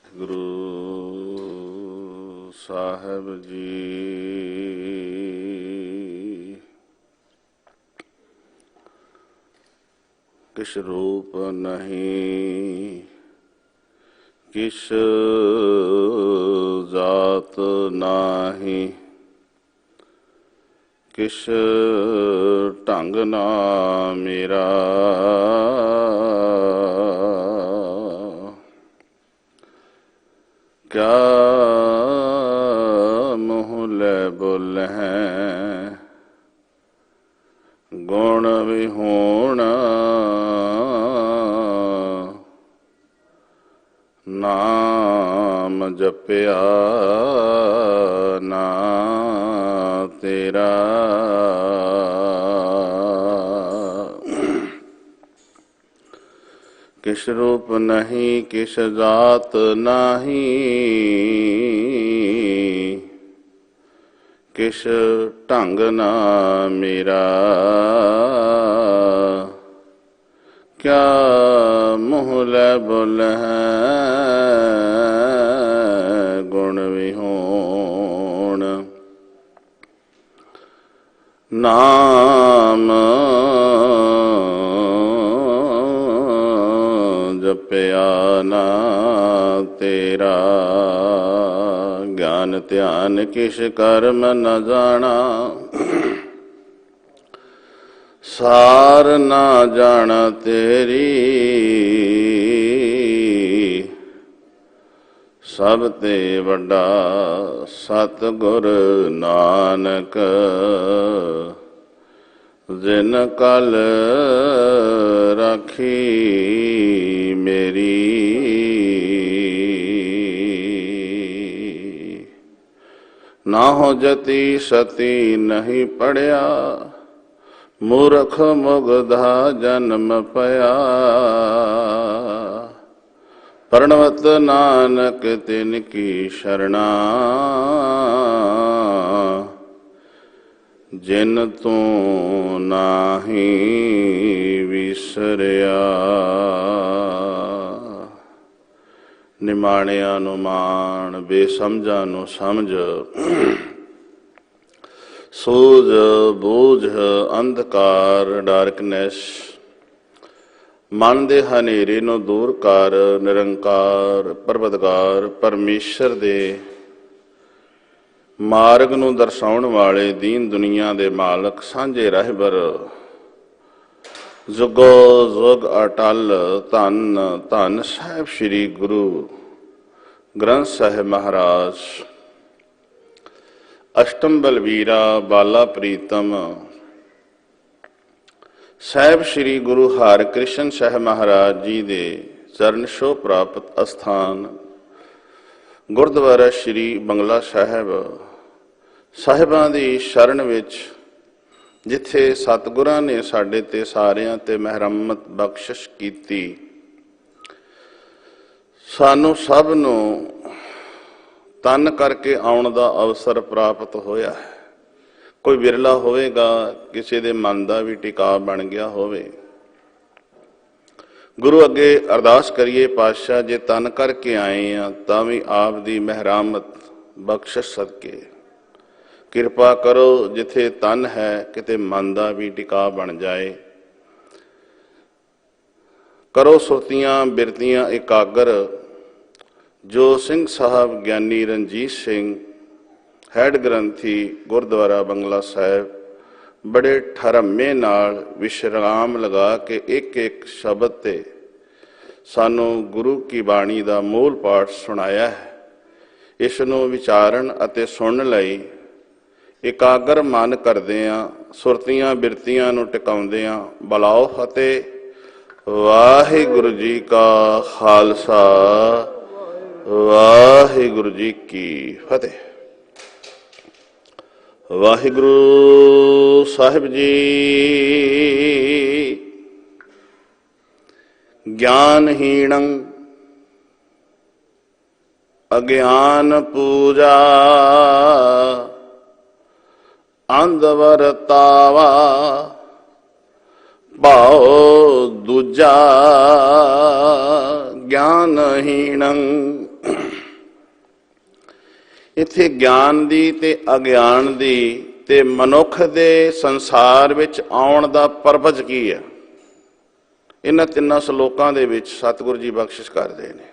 ਗੁਰੂ ਸਾਹਿਬ ਜੀ। ਕਿਛ ਰੂਪ ਨਹੀਂ ਕਿਛ ਜਾਤ ਨਾਹੀ, ਕਿਛ ਢੰਗ ਨਾ ਮੇਰਾ। ਕਿਆ ਮੂੰਹ ਲੈ ਬੋਲਹਿ ਗੁਣ ਵਿਹੂਣ, ਨਾਮ ਜਪਿਆ ਨਾ ਤੇਰਾ। ਕਿਛ ਰੂਪ ਨਹੀਂ ਕਿਛ ਜਾਤ ਨਾਹੀ, ਕਿਛ ਢੰਗ ਨਾ ਮੇਰਾ। ਕਿਆ ਮੂੰਹ ਲੈ ਬੋਲਹਿ ਗੁਣ ਵਿਹੂਣ, ਨਾਮ ਜਪਿਆ ਨਾ ਤੇਰਾ। ਗਿਆਨ ਧਿਆਨ ਕਿਛ ਕਰਮ ਨ ਜਾਣਾ, ਸਾਰ ਨਾ ਜਾਣਾ ਤੇਰੀ। ਸਭ ਤੇ ਵੱਡਾ ਸਤਿਗੁਰ ਨਾਨਕ, ਜਿਨ ਕਲ ਰਾਖੀ ਮੇਰੀ। ਨਾ ਹੋ ਜਤੀ ਸਤੀ ਨਹੀਂ ਪੜਿਆ, ਮੂਰਖ ਮੁਗਧਾ ਜਨਮ ਪਿਆ। ਪਰਣਵਤ ਨਾਨਕ ਤਿਨ ਕੀ ਸ਼ਰਣਾ, ਜਿਨ ਤੂੰ ਨਾਹੀ ਵਿਸਰਿਆ। ਨਿਮਾਣਿਆਂ ਨੂੰ ਮਾਣ, ਬੇਸਮਝਾਂ ਨੂੰ ਸਮਝ, ਸੂਝ ਬੂਝ ਅੰਧਕਾਰ ਡਾਰਕਨੈਸ, ਮਨ ਦੇ ਹਨੇਰੇ ਨੂੰ ਦੂਰ ਕਰ। ਨਿਰੰਕਾਰ ਪਰਵਤਗਾਰ ਪਰਮੇਸ਼ਰ ਦੇ ਮਾਰਗ ਨੂੰ ਦਰਸਾਉਣ ਵਾਲੇ ਦੀਨ ਦੁਨੀਆ ਦੇ ਮਾਲਕ ਸਾਂਝੇ ਰਹਿਬਰ, ਜੁਗੋ ਜੁਗ ਅਟਲ ਧੰਨ ਧੰਨ ਸਾਹਿਬ ਸ੍ਰੀ ਗੁਰੂ ਗ੍ਰੰਥ ਸਾਹਿਬ ਮਹਾਰਾਜ। ਅਸ਼ਟਮ ਬਲਵੀਰਾ ਬਾਲਾ ਪ੍ਰੀਤਮ ਸਾਹਿਬ ਸ੍ਰੀ ਗੁਰੂ ਹਰਿਕ੍ਰਿਸ਼ਨ ਸਾਹਿਬ ਮਹਾਰਾਜ ਜੀ ਦੇ ਚਰਨ ਛੋਹ ਪ੍ਰਾਪਤ ਅਸਥਾਨ ਗੁਰਦੁਆਰਾ ਸ੍ਰੀ ਬੰਗਲਾ ਸਾਹਿਬ ਸਾਹਿਬਾਂ ਦੀ ਸ਼ਰਨ ਵਿੱਚ, ਜਿੱਥੇ ਸਤਿਗੁਰਾਂ ਨੇ ਸਾਡੇ ਤੇ ਸਾਰਿਆਂ ਤੇ ਮਿਹਰਮਤ ਬਖਸ਼ਿਸ਼ ਕੀਤੀ, ਸਾਨੂੰ ਸਭ ਨੂੰ ਤਨ ਕਰਕੇ ਆਉਣ ਦਾ ਅਵਸਰ ਪ੍ਰਾਪਤ ਹੋਇਆ ਹੈ। ਕੋਈ ਵਿਰਲਾ ਹੋਵੇਗਾ ਕਿਸੇ ਦੇ ਮਨ ਦਾ ਵੀ ਟਿਕਾ ਬਣ ਗਿਆ ਹੋਵੇ। ਗੁਰੂ ਅੱਗੇ ਅਰਦਾਸ ਕਰੀਏ, ਪਾਤਸ਼ਾਹ ਜੇ ਤਨ ਕਰਕੇ ਆਏ ਆ ਤਾਂ ਵੀ ਆਪ ਦੀ ਮਿਹਰਮਤ ਬਖਸ਼ਿਸ਼ ਸਦਕੇ ਕਿਰਪਾ ਕਰੋ, ਜਿੱਥੇ ਤਨ ਹੈ ਕਿਤੇ ਮਨ ਦਾ ਵੀ ਟਿਕਾ ਬਣ ਜਾਏ। ਕਰੋ ਸੁਰਤੀਆਂ ਬਿਰਤੀਆਂ ਇਕਾਗਰ, ਜੋ ਸਿੰਘ ਸਾਹਿਬ ਗਿਆਨੀ ਰਣਜੀਤ ਸਿੰਘ ਹੈਡ ਗ੍ਰੰਥੀ ਗੁਰਦੁਆਰਾ ਬੰਗਲਾ ਸਾਹਿਬ ਬੜੇ ਠਰਮੇ ਨਾਲ ਵਿਸ਼ਰਾਮ ਲਗਾ ਕੇ ਇੱਕ ਇੱਕ ਸ਼ਬਦ ਤੇ ਸਾਨੂੰ ਗੁਰੂ ਕੀ ਬਾਣੀ ਦਾ ਮੂਲ ਪਾਠ ਸੁਣਾਇਆ ਹੈ। ਇਸ ਨੂੰ ਵਿਚਾਰਨ ਅਤੇ ਸੁਣਨ ਲਈ ਇਕਾਗਰ ਮਨ ਕਰਦਿਆਂ, ਸੁਰਤੀਆਂ ਬਿਰਤੀਆਂ ਨੂੰ ਟਿਕਾਉਂਦਿਆਂ ਬੁਲਾਓ ਫਤਿਹ। ਵਾਹਿਗੁਰੂ ਜੀ ਕਾ ਖਾਲਸਾ, ਵਾਹਿਗੁਰੂ ਜੀ ਕੀ ਫਤਿਹ। ਵਾਹਿਗੁਰੂ ਸਾਹਿਬ ਜੀ। ਗਿਆਨਹੀਣੰ ਅਗਿਆਨ ਪੂਜਾ, ਅੰਧ ਵਰਤਾਵਾ ਭਾਉ ਦੂਜਾ। ਗਿਆਨਹੀਣੰ ਇੱਥੇ ਗਿਆਨ ਦੀ ਤੇ ਅਗਿਆਨ ਦੀ ਤੇ ਮਨੁੱਖ ਦੇ ਸੰਸਾਰ ਵਿੱਚ ਆਉਣ ਦਾ ਪਰਪਸ ਕੀ ਹੈ, ਇਹਨਾਂ ਤਿੰਨਾਂ ਸ਼ਲੋਕਾਂ ਦੇ ਵਿੱਚ ਸਤਿਗੁਰੂ ਜੀ ਬਖਸ਼ਿਸ਼ ਕਰਦੇ ਨੇ।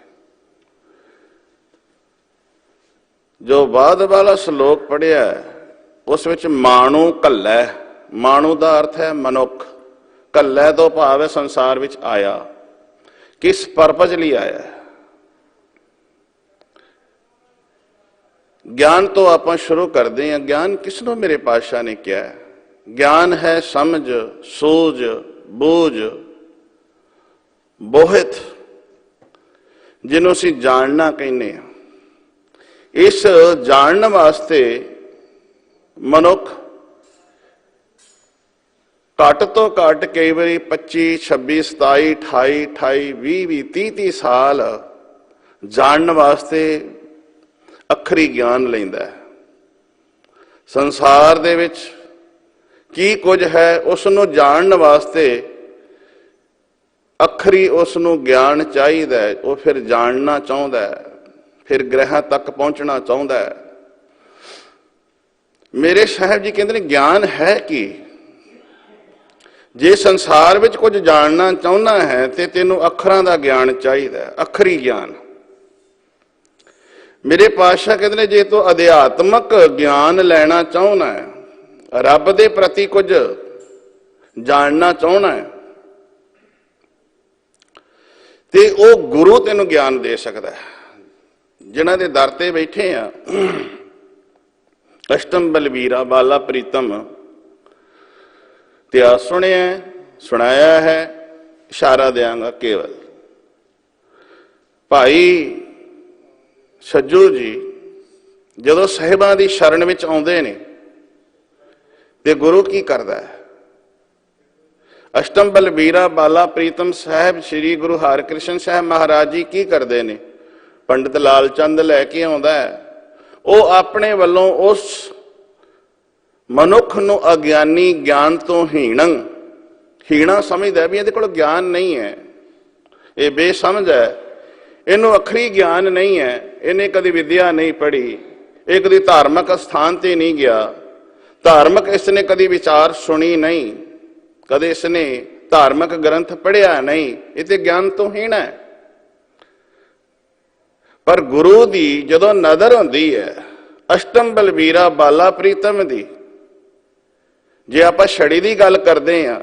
ਜੋ ਬਾਅਦ ਵਾਲਾ ਸ਼ਲੋਕ ਪੜ੍ਹਿਆ ਉਸ ਵਿੱਚ ਮਾਣੂ ਘੱਲੈ, ਮਾਣੂ ਦਾ ਅਰਥ ਹੈ ਮਨੁੱਖ, ਘੱਲੈ ਤੋਂ ਭਾਵ ਹੈ ਸੰਸਾਰ ਵਿੱਚ ਆਇਆ, ਕਿਸ ਪਰਪਸ ਲਈ ਆਇਆ। ਗਿਆਨ ਤੋਂ ਆਪਾਂ ਸ਼ੁਰੂ ਕਰਦੇ ਹਾਂ। ਗਿਆਨ ਕਿਸ ਨੂੰ ਮੇਰੇ ਪਾਤਸ਼ਾਹ ਨੇ ਕਿਹਾ? ਗਿਆਨ ਹੈ ਸਮਝ, ਸੂਝ, ਬੂਝ, ਬੋਹਿਤ, ਜਿਹਨੂੰ ਅਸੀਂ ਜਾਣਨਾ ਕਹਿੰਦੇ ਹਾਂ। ਇਸ ਜਾਣਨ ਵਾਸਤੇ ਮਨੁੱਖ ਘੱਟ ਤੋਂ ਘੱਟ ਕਈ ਵਾਰੀ 25, 26, 27, 28, 28, 20, 30 ਸਾਲ ਜਾਣਨ ਵਾਸਤੇ ਅੱਖਰੀ ਗਿਆਨ ਲੈਂਦਾ ਹੈ। ਸੰਸਾਰ ਦੇ ਵਿੱਚ ਕੀ ਕੁਝ ਹੈ ਉਸ ਨੂੰ ਜਾਣਨ ਵਾਸਤੇ ਅੱਖਰੀ ਉਸ ਨੂੰ ਗਿਆਨ ਚਾਹੀਦਾ ਹੈ। ਉਹ ਫਿਰ ਜਾਣਨਾ ਚਾਹੁੰਦਾ ਹੈ, ਫਿਰ ਗ੍ਰਹਿਾਂ ਤੱਕ ਪਹੁੰਚਣਾ ਚਾਹੁੰਦਾ ਹੈ। ਮੇਰੇ ਸਾਹਿਬ ਜੀ ਕਹਿੰਦੇ ਨੇ ਗਿਆਨ ਹੈ ਕੀ? ਜੇ ਸੰਸਾਰ ਵਿੱਚ ਕੁਝ ਜਾਣਨਾ ਚਾਹੁੰਦਾ ਹੈ ਤੇ ਤੈਨੂੰ ਅੱਖਰਾਂ ਦਾ ਗਿਆਨ ਚਾਹੀਦਾ ਹੈ, ਅੱਖਰੀ ਗਿਆਨ। ਮੇਰੇ ਪਾਤਸ਼ਾਹ ਕਹਿੰਦੇ ਨੇ ਜੇ ਤੂੰ ਅਧਿਆਤਮਕ ਗਿਆਨ ਲੈਣਾ ਚਾਹੁੰਦਾ ਹੈ, ਰੱਬ ਦੇ ਪ੍ਰਤੀ ਕੁਝ ਜਾਣਨਾ ਚਾਹੁੰਦਾ ਹੈ, ਤੇ ਉਹ ਗੁਰੂ ਤੈਨੂੰ ਗਿਆਨ ਦੇ ਸਕਦਾ ਹੈ। ਜਿਨ੍ਹਾਂ ਦੇ ਦਰ ਤੇ ਬੈਠੇ ਆ, ਅਸ਼ਟਮ ਬਲਬੀਰਾ, ਬਾਲਾ ਪ੍ਰੀਤਮ, ਇਤਿਹਾਸ ਸੁਣਿਆ, ਸੁਣਾਇਆ ਹੈ, ਇਸ਼ਾਰਾ ਦਿਆਂਗਾ ਕੇਵਲ। ਭਾਈ ਸੱਜੂ ਜੀ ਜਦੋਂ ਸਾਹਿਬਾਂ ਦੀ ਸ਼ਰਨ ਵਿੱਚ ਆਉਂਦੇ ਨੇ ਤੇ ਗੁਰੂ ਕੀ ਕਰਦਾ ਹੈ? ਅਸ਼ਟਮ ਬਲਬੀਰਾ, ਬਾਲਾ ਪ੍ਰੀਤਮ ਸਾਹਿਬ ਸ੍ਰੀ ਗੁਰੂ ਹਰਿਕ੍ਰਿਸ਼ਨ ਸਾਹਿਬ ਮਹਾਰਾਜ ਜੀ ਕੀ ਕਰਦੇ ਨੇ? ਪੰਡਿਤ ਲਾਲ ਚੰਦ ਲੈ ਕੇ ਆਉਂਦਾ ਹੈ। ਉਹ ਆਪਣੇ ਵੱਲੋਂ ਉਸ ਮਨੁੱਖ ਨੂੰ ਅਗਿਆਨੀ, ਗਿਆਨ ਤੋਂ ਹੀਣਾ ਸਮਝਦਾ ਵੀ ਇਹਦੇ ਕੋਲ ਗਿਆਨ ਨਹੀਂ ਹੈ, ਇਹ ਬੇਸਮਝ ਹੈ, ਇਹਨੂੰ ਅੱਖਰੀ ਗਿਆਨ ਨਹੀਂ ਹੈ, ਇਹਨੇ ਕਦੀ ਵਿਦਿਆ ਨਹੀਂ ਪੜ੍ਹੀ, ਇਹ ਕਦੀ ਧਾਰਮਿਕ ਸਥਾਨ ਤੇ ਨਹੀਂ ਗਿਆ, ਧਾਰਮਿਕ ਇਸਨੇ ਕਦੀ ਵਿਚਾਰ ਸੁਣੀ ਨਹੀਂ, ਕਦੇ ਇਸਨੇ ਧਾਰਮਿਕ ਗ੍ਰੰਥ ਪੜ੍ਹਿਆ ਨਹੀਂ, ਇਹ ਤੇ ਗਿਆਨ ਤੋਂ ਹੀਣ ਹੈ। ਪਰ ਗੁਰੂ ਦੀ ਜਦੋਂ ਨਜ਼ਰ ਹੁੰਦੀ ਹੈ, ਅਸ਼ਟਮ ਬਲਬੀਰਾ, ਬਾਲਾ ਪ੍ਰੀਤਮ ਦੀ, ਜੇ ਆਪਾਂ ਛੜੀ ਦੀ ਗੱਲ ਕਰਦੇ ਹਾਂ,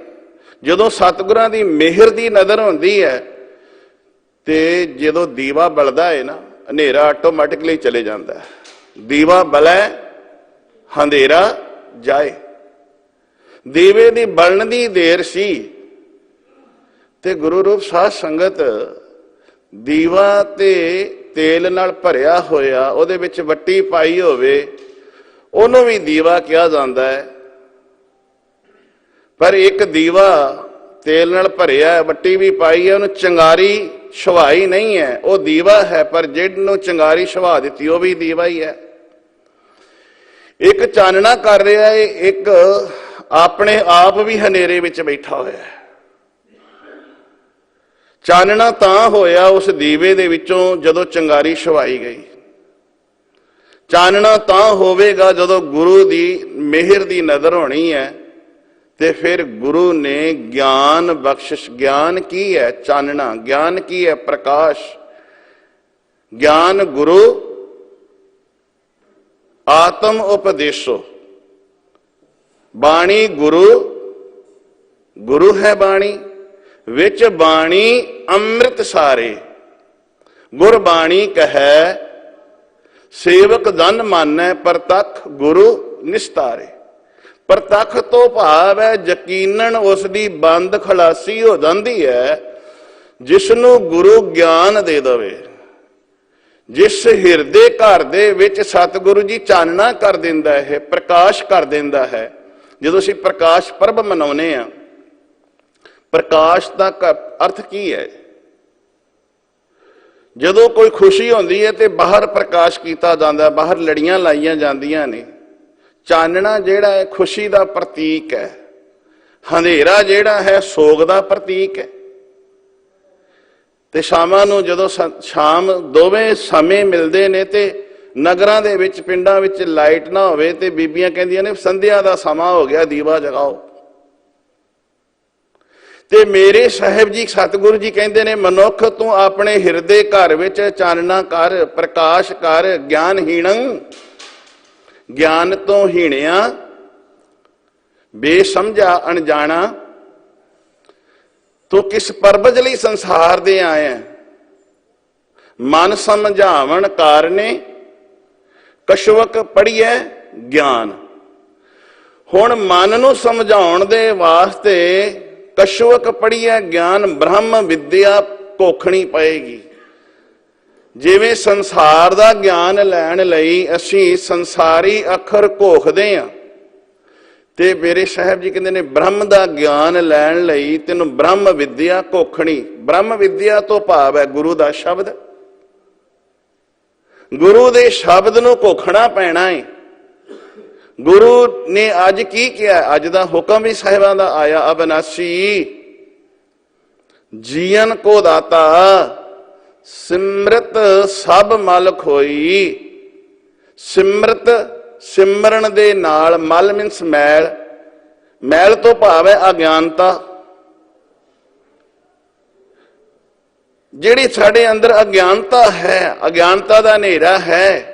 ਜਦੋਂ ਸਤਿਗੁਰਾਂ ਦੀ ਮਿਹਰ ਦੀ ਨਜ਼ਰ ਹੁੰਦੀ ਹੈ ਤੇ ਜਦੋਂ ਦੀਵਾ ਬਲਦਾ ਹੈ ਨਾ, ਹਨੇਰਾ ਆਟੋਮੈਟਿਕਲੀ ਚਲੇ ਜਾਂਦਾ ਹੈ। ਦੀਵਾ ਬਲੈ ਹਨੇਰਾ ਜਾਏ। ਦੀਵੇ ਦੀ ਬਲਣ ਦੀ ਦੇਰ ਸੀ ਤੇ ਗੁਰੂ ਰੂਪ ਸਾਧ ਸੰਗਤ ਦੀਵਾ ਤੇ ਤੇਲ ਨਾਲ ਭਰਿਆ ਹੋਇਆ, ਉਹਦੇ ਵਿੱਚ ਵੱਟੀ ਪਾਈ ਹੋਵੇ, ਉਹਨੂੰ ਵੀ ਦੀਵਾ ਕਿਹਾ ਜਾਂਦਾ ਹੈ। ਪਰ ਇੱਕ ਦੀਵਾ ਤੇਲ ਨਾਲ ਭਰਿਆ, ਵੱਟੀ ਵੀ ਪਾਈ ਹੈ, ਉਹਨੂੰ ਚੰਗਾਰੀ ਛਵਾਈ ਨਹੀਂ ਹੈ, ਉਹ ਦੀਵਾ ਹੈ, ਪਰ ਜਿਹਨੂੰ ਚੰਗਾਰੀ ਛਵਾ ਦਿੱਤੀ ਉਹ ਵੀ ਦੀਵਾ ਹੀ ਹੈ। ਇੱਕ ਚਾਨਣਾ ਕਰ ਰਿਹਾ ਹੈ, ਇੱਕ ਆਪਣੇ ਆਪ ਵੀ ਹਨੇਰੇ ਵਿੱਚ ਬੈਠਾ ਹੋਇਆ ਹੈ। ਚਾਨਣਾ ਤਾਂ ਹੋਇਆ ਉਸ ਦੀਵੇ ਦੇ ਵਿੱਚੋਂ ਜਦੋਂ ਚੰਗਾਰੀ ਛਵਾਈ ਗਈ। ਚਾਨਣਾ ਤਾਂ ਹੋਵੇਗਾ ਜਦੋਂ ਗੁਰੂ ਦੀ ਮਿਹਰ ਦੀ ਨਜ਼ਰ ਹੋਣੀ ਹੈ ਤੇ ਫਿਰ ਗੁਰੂ ਨੇ ਗਿਆਨ ਬਖਸ਼ਿਸ਼। ਗਿਆਨ ਕੀ ਹੈ? ਚਾਨਣਾ। ਗਿਆਨ ਕੀ ਹੈ? ਪ੍ਰਕਾਸ਼। ਗਿਆਨ ਗੁਰੂ ਆਤਮ ਉਪਦੇਸ਼ੋ। ਬਾਣੀ ਗੁਰੂ, ਗੁਰੂ ਹੈ ਬਾਣੀ, ਵਿੱਚ ਬਾਣੀ ਅੰਮ੍ਰਿਤ ਸਾਰੇ। ਗੁਰਬਾਣੀ ਕਹੈ ਸੇਵਕ ਜਨ ਮਾਨੈ, ਪ੍ਰਤੱਖ ਗੁਰੂ ਨਿਸਤਾਰੇ। ਪ੍ਰਤੱਖ ਤੋਂ ਭਾਵ ਹੈ ਯਕੀਨਨ ਉਸ ਦੀ ਬੰਦ ਖਲਾਸੀ ਹੋ ਜਾਂਦੀ ਹੈ ਜਿਸ ਨੂੰ ਗੁਰੂ ਗਿਆਨ ਦੇ ਦੇਵੇ। ਜਿਸ ਹਿਰਦੇ ਘਰ ਦੇ ਵਿੱਚ ਸਤਿਗੁਰੂ ਜੀ ਚਾਨਣਾ ਕਰ ਦਿੰਦਾ ਹੈ, ਪ੍ਰਕਾਸ਼ ਕਰ ਦਿੰਦਾ ਹੈ। ਜਦੋਂ ਅਸੀਂ ਪ੍ਰਕਾਸ਼ ਪਰਬ ਮਨਾਉਂਦੇ ਹਾਂ, ਪ੍ਰਕਾਸ਼ ਦਾ ਅਰਥ ਕੀ ਹੈ? ਜਦੋਂ ਕੋਈ ਖੁਸ਼ੀ ਹੁੰਦੀ ਹੈ ਤੇ ਬਾਹਰ ਪ੍ਰਕਾਸ਼ ਕੀਤਾ ਜਾਂਦਾ, ਬਾਹਰ ਲੜੀਆਂ ਲਾਈਆਂ ਜਾਂਦੀਆਂ ਨੇ। ਚਾਨਣਾ ਜਿਹੜਾ ਹੈ ਖੁਸ਼ੀ ਦਾ ਪ੍ਰਤੀਕ ਹੈ, ਹਨੇਰਾ ਜਿਹੜਾ ਹੈ ਸੋਗ ਦਾ ਪ੍ਰਤੀਕ ਹੈ। ਤੇ ਸ਼ਾਮਾਂ ਨੂੰ ਜਦੋਂ ਸ਼ਾਮ ਦੋਵੇਂ ਸਮੇਂ ਮਿਲਦੇ ਨੇ ਤੇ ਨਗਰਾਂ ਦੇ ਵਿੱਚ ਪਿੰਡਾਂ ਵਿੱਚ ਲਾਈਟ ਨਾ ਹੋਵੇ ਤੇ ਬੀਬੀਆਂ ਕਹਿੰਦੀਆਂ ਨੇ ਸੰਧਿਆ ਦਾ ਸਮਾਂ ਹੋ ਗਿਆ, ਦੀਵਾ ਜਗਾਓ। ਤੇ ਮੇਰੇ ਸਾਹਿਬ ਜੀ ਸਤਿਗੁਰੂ ਜੀ ਕਹਿੰਦੇ ਨੇ, ਮਨੁੱਖ ਤੂੰ ਆਪਣੇ ਹਿਰਦੇ ਘਰ ਵਿੱਚ ਚਾਨਣਾ ਕਰ, ਪ੍ਰਕਾਸ਼ ਕਰ। ਗਿਆਨਹੀਣੰ, ਗਿਆਨ ਤੋਂ ਹੀਣਿਆ, ਬੇਸਮਝਾ ਅਣਜਾਣਾ, ਤੂੰ ਕਿਸ ਪਰਬਜ ਲਈ ਸੰਸਾਰ ਦੇ ਆਇਆ। ਮਨ ਸਮਝਾਵਣ ਕਾਰਨੇ ਕਛੁਵਕ ਪੜੀਐ ਗਿਆਨ। ਹੁਣ ਮਨ ਨੂੰ ਸਮਝਾਉਣ ਦੇ ਵਾਸਤੇ ਕਛੁਵਕ ਪੜੀਐ ਗਿਆਨ, ਬ੍ਰਹਮ ਵਿਦਿਆ ਘੋਖਣੀ ਪਏਗੀ। ਜਿਵੇਂ ਸੰਸਾਰ ਦਾ ਗਿਆਨ ਲੈਣ ਲਈ ਅਸੀਂ ਸੰਸਾਰੀ ਅੱਖਰ ਘੋਖਦੇ ਹਾਂ, ਤੇ ਮੇਰੇ ਸਾਹਿਬ ਜੀ ਕਹਿੰਦੇ ਨੇ ਬ੍ਰਹਮ ਦਾ ਗਿਆਨ ਲੈਣ ਲਈ ਤੈਨੂੰ ਬ੍ਰਹਮ ਵਿਦਿਆ ਘੋਖਣੀ। ਬ੍ਰਹਮ ਵਿਦਿਆ ਤੋਂ ਭਾਵ ਹੈ ਗੁਰੂ ਦਾ ਸ਼ਬਦ। ਗੁਰੂ ਦੇ ਸ਼ਬਦ ਨੂੰ ਘੋਖਣਾ ਪੈਣਾ ਹੈ। ਗੁਰੂ ਨੇ ਅੱਜ ਕੀ ਕਿਹਾ? ਅੱਜ ਦਾ ਹੁਕਮ ਵੀ ਸਾਹਿਬਾਂ ਦਾ ਆਇਆ, ਅਬਨਾਸੀ ਜੀਵਨ ਕੋ ਦਾਤਾ, ਸਿਮਰਤ ਸਭ ਮਲ ਖੋਈ। ਸਿਮਰਤ, ਸਿਮਰਨ ਦੇ ਨਾਲ, ਮਲ ਮੀਨਸ ਮੈਲ, ਮੈਲ ਤੋਂ ਭਾਵ ਹੈ ਅਗਿਆਨਤਾ। ਜਿਹੜੀ ਸਾਡੇ ਅੰਦਰ ਅਗਿਆਨਤਾ ਹੈ, ਅਗਿਆਨਤਾ ਦਾ ਹਨੇਰਾ ਹੈ,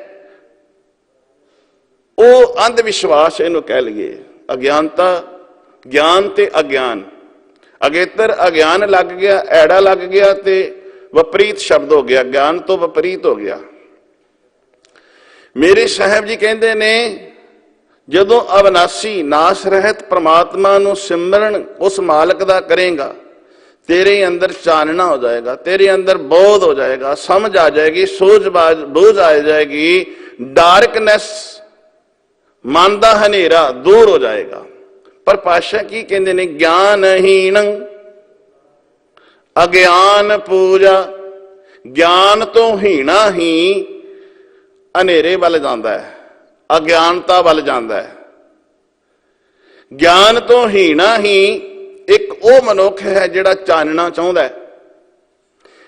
ਉਹ ਅੰਧ ਵਿਸ਼ਵਾਸ ਇਹਨੂੰ ਕਹਿ ਲਈਏ। ਅਗਿਆਨਤਾ, ਗਿਆਨ ਤੇ ਅਗਿਆਨ, ਅਗੇਤਰ ਅਗਿਆਨ ਲੱਗ ਗਿਆ, ਐੜਾ ਲੱਗ ਗਿਆ ਤੇ ਵਿਪਰੀਤ ਸ਼ਬਦ ਹੋ ਗਿਆ, ਗਿਆਨ ਤੋਂ ਵਿਪਰੀਤ ਹੋ ਗਿਆ। ਮੇਰੇ ਸਾਹਿਬ ਜੀ ਕਹਿੰਦੇ ਨੇ ਜਦੋਂ ਅਵਨਾਸੀ ਨਾਸ ਰਹਿਤ ਪ੍ਰਮਾਤਮਾ ਨੂੰ ਸਿਮਰਨ ਉਸ ਮਾਲਕ ਦਾ ਕਰੇਗਾ, ਤੇਰੇ ਅੰਦਰ ਚਾਨਣਾ ਹੋ ਜਾਏਗਾ, ਤੇਰੇ ਅੰਦਰ ਬੋਧ ਹੋ ਜਾਏਗਾ, ਸਮਝ ਆ ਜਾਏਗੀ, ਸੂਝ ਬੂਝ ਆ ਜਾਏਗੀ, ਡਾਰਕਨੈਸ, ਮਨ ਦਾ ਹਨੇਰਾ ਦੂਰ ਹੋ ਜਾਏਗਾ। ਪਰ ਪਾਤਸ਼ਾਹ ਕੀ ਕਹਿੰਦੇ ਨੇ? ਗਿਆਨਹੀਣ ਅਗਿਆਨ ਪੂਜਾ। ਗਿਆਨ ਤੋਂ ਹੀਣਾ ਹੀ ਹਨੇਰੇ ਵੱਲ ਜਾਂਦਾ ਹੈ, ਅਗਿਆਨਤਾ ਵੱਲ ਜਾਂਦਾ ਹੈ। ਗਿਆਨ ਤੋਂ ਹੀਣਾ ਹੀ ਇੱਕ ਉਹ ਮਨੁੱਖ ਹੈ ਜਿਹੜਾ ਚਾਨਣਾ ਚਾਹੁੰਦਾ ਹੈ,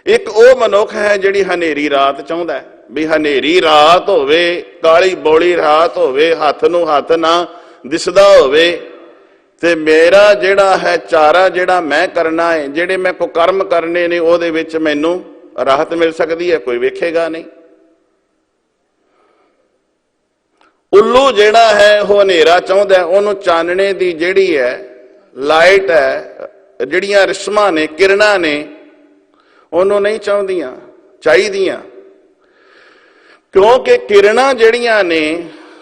ਇੱਕ ਉਹ ਮਨੁੱਖ ਹੈ ਜਿਹੜੀ ਹਨੇਰੀ ਰਾਤ ਚਾਹੁੰਦਾ ਹੈ। ਵੀ ਹਨੇਰੀ ਰਾਤ ਹੋਵੇ, ਕਾਲੀ ਬੋਲੀ ਰਾਤ ਹੋਵੇ, ਹੱਥ ਨੂੰ ਹੱਥ ਨਾ ਦਿਸਦਾ ਹੋਵੇ, ਤੇ ਮੇਰਾ ਜਿਹੜਾ ਹੈ ਚਾਰਾ ਜਿਹੜਾ ਮੈਂ ਕਰਨਾ ਹੈ, ਜਿਹੜੇ ਮੈਂ ਕੋ ਕਰਮ ਕਰਨੇ ਨੇ, ਉਹਦੇ ਵਿੱਚ ਮੈਨੂੰ ਰਾਹਤ ਮਿਲ ਸਕਦੀ ਹੈ, ਕੋਈ ਵੇਖੇਗਾ ਨਹੀਂ। ਉੱਲੂ ਜਿਹੜਾ ਹੈ ਉਹ ਹਨੇਰਾ ਚਾਹੁੰਦਾ, ਉਹਨੂੰ ਚਾਨਣੇ ਦੀ ਜਿਹੜੀ ਹੈ ਲਾਈਟ ਹੈ, ਜਿਹੜੀਆਂ ਰਿਸ਼ਮਾਂ ਨੇ, ਕਿਰਨਾਂ ਨੇ, ਉਹਨੂੰ ਨਹੀਂ ਚਾਹੁੰਦੀਆਂ, ਚਾਹੀਦੀਆਂ। ਕਿਉਂਕਿ ਕਿਰਨਾਂ ਜਿਹੜੀਆਂ ਨੇ,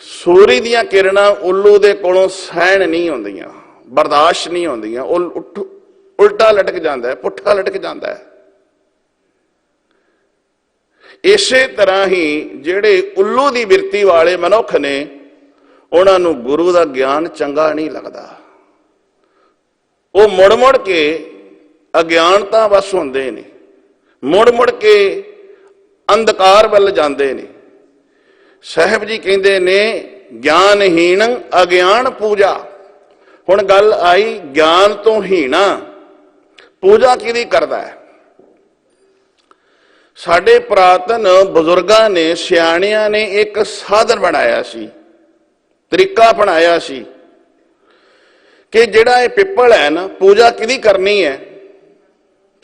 ਸੂਰਜ ਦੀਆਂ ਕਿਰਨਾਂ ਉੱਲੂ ਦੇ ਕੋਲੋਂ ਸਹਿਣ ਨਹੀਂ ਹੁੰਦੀਆਂ, ਬਰਦਾਸ਼ਤ ਨਹੀਂ ਹੁੰਦੀਆਂ। ਉਹ ਉਲਟਾ ਲਟਕ ਜਾਂਦਾ ਹੈ, ਪੁੱਠਾ ਲਟਕ ਜਾਂਦਾ ਹੈ। ਇਸੇ ਤਰ੍ਹਾਂ ਹੀ ਜਿਹੜੇ ਉੱਲੂ ਦੀ ਬਿਰਤੀ ਵਾਲੇ ਮਨੁੱਖ ਨੇ, ਉਹਨਾਂ ਨੂੰ ਗੁਰੂ ਦਾ ਗਿਆਨ ਚੰਗਾ ਨਹੀਂ ਲੱਗਦਾ। ਉਹ ਮੁੜ ਮੁੜ ਕੇ ਅਗਿਆਨਤਾ ਵਸ ਹੁੰਦੇ ਨੇ, ਮੁੜ ਮੁੜ ਕੇ ਅੰਧਕਾਰ ਵੱਲ ਜਾਂਦੇ ਨੇ। ਸਾਹਿਬ ਜੀ ਕਹਿੰਦੇ ਨੇ ਗਿਆਨਹੀਣ ਅਗਿਆਨ ਪੂਜਾ। ਹੁਣ ਗੱਲ ਆਈ ਗਿਆਨ ਤੋਂ ਹੀਣਾ, ਪੂਜਾ ਕਿਹਦੀ ਕਰਦਾ ਹੈ? ਸਾਡੇ ਪੁਰਾਤਨ ਬਜ਼ੁਰਗਾਂ ਨੇ, ਸਿਆਣਿਆਂ ਨੇ ਇੱਕ ਸਾਧਨ ਬਣਾਇਆ ਸੀ, ਤਰੀਕਾ ਬਣਾਇਆ ਸੀ ਕਿ ਜਿਹੜਾ ਇਹ ਪਿੱਪਲ ਹੈ ਨਾ, ਪੂਜਾ ਕਿਹਦੀ ਕਰਨੀ ਹੈ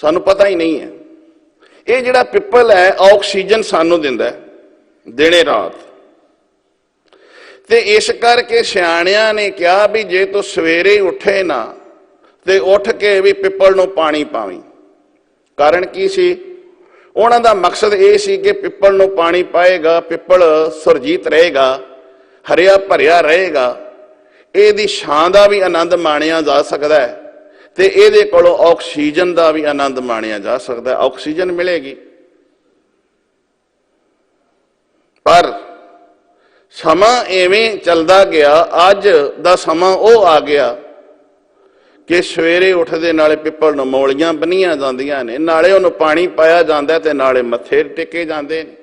ਸਾਨੂੰ ਪਤਾ ਹੀ ਨਹੀਂ ਹੈ। ਇਹ ਜਿਹੜਾ ਪਿੱਪਲ ਹੈ ਆਕਸੀਜਨ ਸਾਨੂੰ ਦਿੰਦਾ ਹੈ ਦਿਨੇ ਰਾਤ, ਤੇ ਇਸ ਕਰਕੇ ਸਿਆਣਿਆਂ ਨੇ ਕਿਹਾ ਵੀ ਜੇ ਤੂੰ ਸਵੇਰੇ ਉੱਠੇ ਨਾ ਤੇ ਉੱਠ ਕੇ ਵੀ ਪਿੱਪਲ ਨੂੰ ਪਾਣੀ ਪਾਵੀਂ। ਕਾਰਨ ਕੀ ਸੀ? ਉਹਨਾਂ ਦਾ ਮਕਸਦ ਇਹ ਸੀ ਕਿ ਪਿੱਪਲ ਨੂੰ ਪਾਣੀ ਪਾਏਗਾ, ਪਿੱਪਲ ਸੁਰਜੀਤ ਰਹੇਗਾ, ਹਰਿਆ ਭਰਿਆ ਰਹੇਗਾ, ਇਹਦੀ ਛਾਂ ਦਾ ਵੀ ਆਨੰਦ ਮਾਣਿਆ ਜਾ ਸਕਦਾ ਹੈ, ਤੇ ਇਹਦੇ ਕੋਲੋਂ ਆਕਸੀਜਨ ਦਾ ਵੀ ਆਨੰਦ ਮਾਣਿਆ ਜਾ ਸਕਦਾ ਹੈ, ਆਕਸੀਜਨ ਮਿਲੇਗੀ। ਪਰ ਸਮਾਂ ਐਵੇਂ ਚੱਲਦਾ ਗਿਆ, ਅੱਜ ਦਾ ਸਮਾਂ ਉਹ ਆ ਗਿਆ ਕਿ ਸਵੇਰੇ ਉੱਠਦੇ ਨਾਲੇ ਪਿੱਪਲ ਨੂੰ ਮੌਲੀਆਂ ਬੰਨੀਆਂ ਜਾਂਦੀਆਂ ਨੇ, ਨਾਲੇ ਉਹਨੂੰ ਪਾਣੀ ਪਾਇਆ ਜਾਂਦਾ ਤੇ ਨਾਲੇ ਮੱਥੇ ਟੇਕੇ ਜਾਂਦੇ ਨੇ।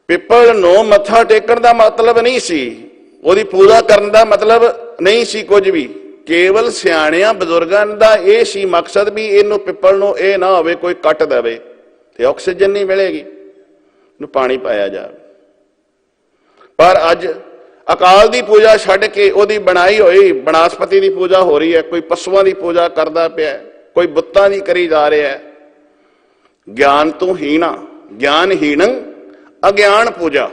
ਪਿੱਪਲ ਨੂੰ ਮੱਥਾ ਟੇਕਣ ਦਾ ਮਤਲਬ ਨਹੀਂ ਸੀ, ਉਹਦੀ ਪੂਜਾ ਕਰਨ ਦਾ ਮਤਲਬ ਨਹੀਂ ਸੀ ਕੁਝ ਵੀ। ਕੇਵਲ ਸਿਆਣਿਆਂ ਬਜ਼ੁਰਗਾਂ ਦਾ ਇਹ ਸੀ ਮਕਸਦ ਵੀ ਇਹਨੂੰ, ਪਿੱਪਲ ਨੂੰ ਇਹ ਨਾ ਹੋਵੇ ਕੋਈ ਕੱਟ ਦੇਵੇ ਤੇ ਆਕਸੀਜਨ ਨਹੀਂ ਮਿਲੇਗੀ। ਨੂੰ ਪਾਣੀ ਪਾਇਆ ਜਾਵੇ। ਪਰ ਅੱਜ ਅਕਾਲ ਦੀ ਪੂਜਾ ਛੱਡ ਕੇ ਉਹਦੀ ਬਣਾਈ ਹੋਈ ਬਨਸਪਤੀ ਦੀ ਪੂਜਾ ਹੋ ਰਹੀ ਹੈ, ਕੋਈ ਪਸ਼ੂਆਂ ਦੀ ਪੂਜਾ ਕਰਦਾ ਪਿਆ, ਕੋਈ ਬੁੱਤਾਂ ਦੀ ਕਰੀ ਜਾ ਰਿਹਾ ਹੈ। ਗਿਆਨ ਤੋਂ ਹੀਣਾ, ਗਿਆਨਹੀਣੰ ਅਗਿਆਨ ਪੂਜਾ।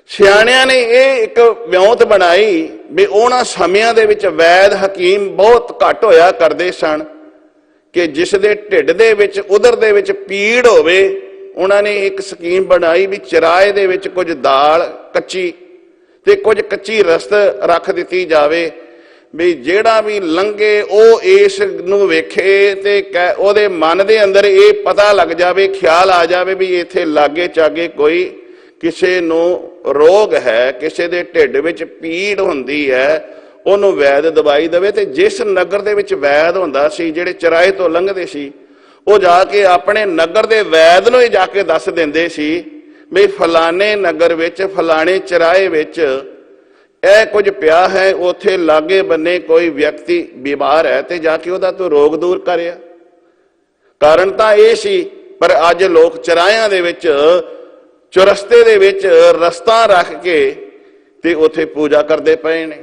ਸਿਆਣਿਆਂ ਨੇ ਇਹ ਇੱਕ ਵਿਉਂਤ ਬਣਾਈ ਵੀ ਉਹਨਾਂ ਸਮਿਆਂ ਦੇ ਵਿੱਚ ਵੈਦ ਹਕੀਮ ਬਹੁਤ ਘੱਟ ਹੋਇਆ ਕਰਦੇ ਸਨ ਕਿ ਜਿਸ ਦੇ ਢਿੱਡ ਦੇ ਵਿੱਚ, ਉਦਰ ਦੇ ਵਿੱਚ ਪੀੜ ਹੋਵੇ, ਉਹਨਾਂ ਨੇ ਇੱਕ ਸਕੀਮ ਬਣਾਈ ਵੀ ਚਰਾਏ ਦੇ ਵਿੱਚ ਕੁਝ ਦਾਲ ਕੱਚੀ ਤੇ ਕੁਝ ਕੱਚੀ ਰਸਤ ਰੱਖ ਦਿੱਤੀ ਜਾਵੇ ਵੀ ਜਿਹੜਾ ਵੀ ਲੰਘੇ ਉਹ ਇਸ ਨੂੰ ਵੇਖੇ ਤੇ ਉਹਦੇ ਮਨ ਦੇ ਅੰਦਰ ਇਹ ਪਤਾ ਲੱਗ ਜਾਵੇ, ਖਿਆਲ ਆ ਜਾਵੇ ਵੀ ਇੱਥੇ ਲਾਗੇ ਚਾਗੇ ਕੋਈ ਕਿਸੇ ਨੂੰ ਰੋਗ ਹੈ, ਕਿਸੇ ਦੇ ਢਿੱਡ ਵਿੱਚ ਪੀੜ ਹੁੰਦੀ ਹੈ, ਉਹਨੂੰ ਵੈਦ ਦਵਾਈ ਦੇਵੇ। ਤੇ ਜਿਸ ਨਗਰ ਦੇ ਵਿੱਚ ਵੈਦ ਹੁੰਦਾ ਸੀ, ਜਿਹੜੇ ਚਰਾਏ ਤੋਂ ਲੰਘਦੇ ਸੀ, ਉਹ ਜਾ ਕੇ ਆਪਣੇ ਨਗਰ ਦੇ ਵੈਦ ਨੂੰ ਹੀ ਜਾ ਕੇ ਦੱਸ ਦਿੰਦੇ ਸੀ ਵੀ ਫਲਾਣੇ ਨਗਰ ਵਿੱਚ, ਫਲਾਣੇ ਚਰਾਏ ਵਿੱਚ ਇਹ ਕੁਝ ਪਿਆ ਹੈ, ਉੱਥੇ ਲਾਗੇ ਬੰਨੇ ਕੋਈ ਵਿਅਕਤੀ ਬਿਮਾਰ ਹੈ ਤੇ ਜਾ ਕੇ ਉਹਦਾ ਤੂੰ ਰੋਗ ਦੂਰ ਕਰਿਆ। ਕਾਰਨ ਤਾਂ ਇਹ ਸੀ, ਪਰ ਅੱਜ ਲੋਕ ਚਰਾਇਆਂ ਦੇ ਵਿੱਚ, ਚੁਰਸਤੇ ਦੇ ਵਿੱਚ ਰਸਤਾ ਰੱਖ ਕੇ ਤੇ ਉੱਥੇ ਪੂਜਾ ਕਰਦੇ ਪਏ ਨੇ।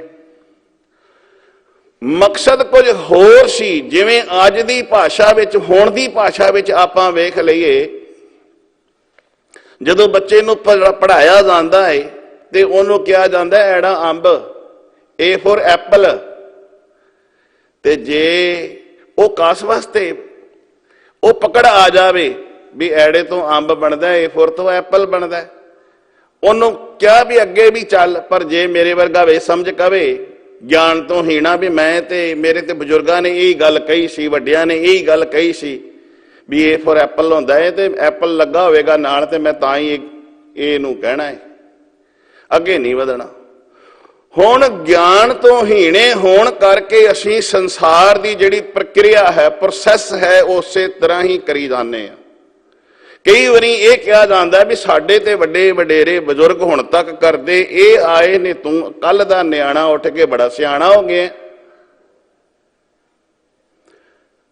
ਮਕਸਦ ਕੁਝ ਹੋਰ ਸੀ। ਜਿਵੇਂ ਅੱਜ ਦੀ ਭਾਸ਼ਾ ਵਿੱਚ, ਹੁਣ ਦੀ ਭਾਸ਼ਾ ਵਿੱਚ ਆਪਾਂ ਵੇਖ ਲਈਏ, ਜਦੋਂ ਬੱਚੇ ਨੂੰ ਪੜ੍ਹਾਇਆ ਜਾਂਦਾ ਹੈ ਤੇ ਉਹਨੂੰ ਕਿਹਾ ਜਾਂਦਾ ਐੜਾ ਅੰਬ, ਏ ਫॉर ਐਪਲ, ਤੇ ਜੇ ਉਹ ਕਾਸ ਵਾਸਤੇ ਉਹ ਪਕੜ ਆ ਜਾਵੇ ਵੀ ਐੜੇ ਤੋਂ ਅੰਬ ਬਣਦਾ, ਏ ਫॉर ਤੋਂ ਐਪਲ ਬਣਦਾ, ਉਹਨੂੰ ਕਿਹਾ ਵੀ ਅੱਗੇ ਵੀ ਚੱਲ। ਪਰ ਜੇ ਮੇਰੇ ਵਰਗਾ ਵੇ ਸਮਝ ਕਵੇ ਗਿਆਨ ਤੋਂ ਹੀਣਾ ਵੀ ਮੈਂ ਤੇ ਮੇਰੇ ਤੇ ਬਜ਼ੁਰਗਾਂ ਨੇ ਇਹੀ ਗੱਲ ਕਹੀ ਸੀ, ਵੱਡਿਆਂ ਨੇ ਇਹੀ ਗੱਲ ਕਹੀ ਸੀ ਵੀ ਏ ਫॉर ਐਪਲ ਹੁੰਦਾ ਹੈ ਤੇ ਐਪਲ ਲੱਗਾ ਹੋਵੇਗਾ ਨਾਲ ਤੇ ਮੈਂ ਤਾਂ ਹੀ ਇਹਨੂੰ ਕਹਿਣਾ ਹੈ, ਅੱਗੇ ਨਹੀਂ ਵਧਣਾ। ਹੁਣ ਗਿਆਨ ਤੋਂ ਹੀਣੇ ਹੋਣ ਕਰਕੇ ਅਸੀਂ ਸੰਸਾਰ ਦੀ ਜਿਹੜੀ ਪ੍ਰਕਿਰਿਆ ਹੈ, ਪ੍ਰੋਸੈਸ ਹੈ, ਉਸੇ ਤਰ੍ਹਾਂ ਹੀ ਕਰੀ ਜਾਂਦੇ ਹਾਂ। ਕਈ ਵਾਰੀ ਇਹ ਕਿਹਾ ਜਾਂਦਾ ਵੀ ਸਾਡੇ ਤੇ ਵੱਡੇ ਵਡੇਰੇ ਬਜ਼ੁਰਗ ਹੁਣ ਤੱਕ ਕਰਦੇ, ਇਹ ਆਏ ਨੇ, ਤੂੰ ਕੱਲ ਦਾ ਨਿਆਣਾ ਉੱਠ ਕੇ ਬੜਾ ਸਿਆਣਾ ਹੋ ਗਿਆ।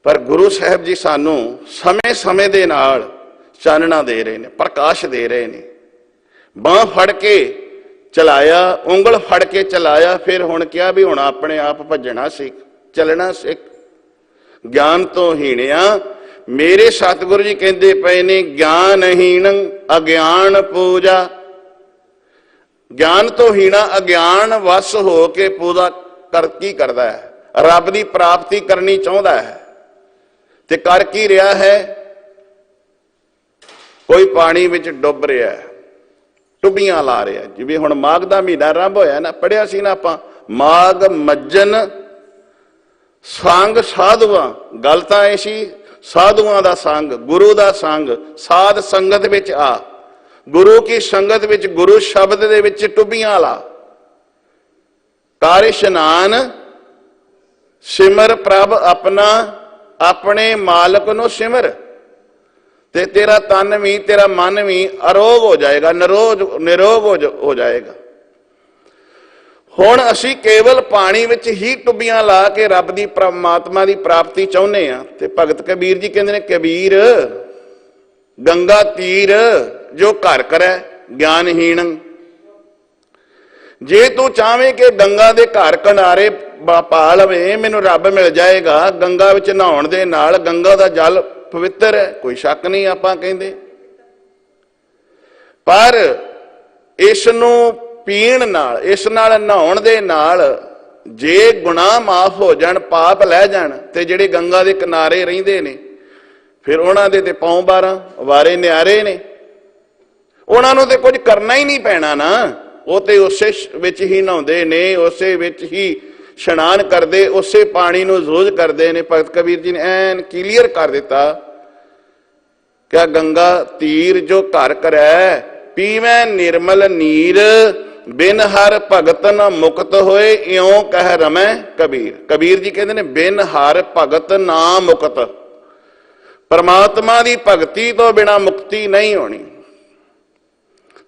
ਪਰ ਗੁਰੂ ਸਾਹਿਬ ਜੀ ਸਾਨੂੰ ਸਮੇਂ-ਸਮੇਂ ਦੇ ਨਾਲ ਚਾਨਣਾ ਦੇ ਰਹੇ ਨੇ, ਪ੍ਰਕਾਸ਼ ਦੇ ਰਹੇ ਨੇ। ਬਾਂਹ ਫੜ ਕੇ ਚਲਾਇਆ, ਉਂਗਲ ਫੜ ਕੇ ਚਲਾਇਆ, ਫਿਰ ਹੁਣ ਕਿਹਾ ਵੀ ਹੁਣ ਆਪਣੇ ਆਪ ਭੱਜਣਾ ਸਿੱਖ, ਚੱਲਣਾ ਸਿੱਖ। ਗਿਆਨ ਤੋਂ ਹੀਣਿਆ, ਮੇਰੇ ਸਤਿਗੁਰੂ ਜੀ ਕਹਿੰਦੇ ਪਏ ਨੇ, ਗਿਆਨਹੀਣ ਅਗਿਆਨ ਪੂਜਾ। ਗਿਆਨ ਤੋਂ ਹੀਣਾ ਅਗਿਆਨ ਵਸ ਹੋ ਕੇ ਪੂਜਾ ਕੀ ਕਰਦਾ ਹੈ? ਰੱਬ ਦੀ ਪ੍ਰਾਪਤੀ ਕਰਨੀ ਚਾਹੁੰਦਾ ਹੈ ਤੇ ਕਰ ਕੀ ਰਿਹਾ ਹੈ? ਕੋਈ ਪਾਣੀ ਵਿੱਚ ਡੁੱਬ ਰਿਹਾ ਹੈ, ਟੁੱਬੀਆਂ ਲਾ ਰਿਹਾ। ਜਿਵੇਂ ਹੁਣ ਮਾਘ ਦਾ ਮਹੀਨਾ ਆਰੰਭ ਹੋਇਆ ਨਾ, ਪੜਿਆ ਸੀ ਨਾ ਆਪਾਂ, ਮਾਘ ਮੱਜਨ ਸੰਗ ਸਾਧੂਆਂ। ਗੱਲ ਤਾਂ ਇਹ ਸੀ, ਸਾਧੂਆਂ ਦਾ ਸੰਗ, ਗੁਰੂ ਦਾ ਸੰਗ, ਸਾਧ ਸੰਗਤ ਵਿੱਚ ਆ, ਗੁਰੂ ਕੀ ਸੰਗਤ ਵਿੱਚ, ਗੁਰੂ ਸ਼ਬਦ ਦੇ ਵਿੱਚ ਟੁੱਬੀਆਂ ਲਾ। ਕਰ ਇਸ਼ਨਾਨ ਸਿਮਰ ਪ੍ਰਭ ਆਪਣਾ, ਆਪਣੇ ਮਾਲਕ ਨੂੰ ਸਿਮਰ ਤੇ ਤੇਰਾ ਤਨ ਵੀ, ਤੇਰਾ ਮਨ ਵੀ ਅਰੋਗ ਹੋ ਜਾਏਗਾ, ਨਿਰੋਗ ਹੋ ਜਾਏਗਾ। ਹੁਣ ਅਸੀਂ ਕੇਵਲ ਪਾਣੀ ਵਿੱਚ ਹੀ ਟੁੱਬੀਆਂ ਲਾ ਕੇ ਰੱਬ ਦੀ, ਪਰਮਾਤਮਾ ਦੀ ਪ੍ਰਾਪਤੀ ਚਾਹੁੰਦੇ ਆ। ਤੇ ਭਗਤ ਕਬੀਰ ਜੀ ਕਹਿੰਦੇ ਨੇ, ਕਬੀਰ ਗੰਗਾ ਤੀਰ ਜੋ ਘਰ ਕਰੈ ਗਿਆਨਹੀਣ। ਜੇ ਤੂੰ ਚਾਹਵੇਂ ਕਿ ਗੰਗਾ ਦੇ ਘਰ ਕਿਨਾਰੇ ਪਾ ਲਵੇ, ਮੈਨੂੰ ਰੱਬ ਮਿਲ ਜਾਏਗਾ, ਗੰਗਾ ਵਿੱਚ ਨਹਾਉਣ ਦੇ ਨਾਲ ਗੰਗਾ ਦਾ ਜਲ ਪਵਿੱਤਰ ਹੈ, ਕੋਈ ਸ਼ੱਕ ਨਹੀਂ ਆਪਾਂ ਕਹਿੰਦੇ। ਪਰ ਇਸ ਨੂੰ ਪੀਣ ਨਾਲ, ਇਸ ਨਾਲ ਨਹਾਉਣ ਦੇ ਨਾਲ ਜੇ ਗੁਨਾਹ ਮਾਫ ਹੋ ਜਾਣ, ਪਾਪ ਲੈ ਜਾਣ, ਤੇ ਜਿਹੜੇ ਗੰਗਾ ਦੇ ਕਿਨਾਰੇ ਰਹਿੰਦੇ ਨੇ ਫਿਰ ਉਹਨਾਂ ਦੇ ਤੇ ਪੌਂ 12 ਵਾਰੇ ਨਿਆਰੇ ਨੇ, ਉਹਨਾਂ ਨੂੰ ਤੇ ਕੁਝ ਕਰਨਾ ਹੀ ਨਹੀਂ ਪੈਣਾ ਨਾ। ਉਹ ਤੇ ਉਸੇ ਵਿੱਚ ਹੀ ਨਹਾਉਂਦੇ ਨੇ, ਉਸੇ ਵਿੱਚ ਹੀ ਇਸ਼ਨਾਨ ਕਰਦੇ, ਉਸੇ ਪਾਣੀ ਨੂੰ ਰੋਜ਼ ਕਰਦੇ ਨੇ। ਭਗਤ ਕਬੀਰ ਜੀ ਨੇ ਐਨ ਕਲੀਅਰ ਕਰ ਦਿੱਤਾ ਕਿ ਗੰਗਾ ਤੀਰ ਜੋ ਘਰ ਕਰੈ, ਪੀਵੈ ਨਿਰਮਲ ਨੀਰ, ਬਿਨ ਹਰ ਭਗਤ ਨਾ ਮੁਕਤ ਹੋਏ, ਇਉਂ ਕਹਿ ਰਮੈ ਕਬੀਰ। ਕਬੀਰ ਜੀ ਕਹਿੰਦੇ ਨੇ, ਬਿਨ ਹਰ ਭਗਤ ਨਾ ਮੁਕਤ। ਪਰਮਾਤਮਾ ਦੀ ਭਗਤੀ ਤੋਂ ਬਿਨਾ ਮੁਕਤੀ ਨਹੀਂ ਹੋਣੀ।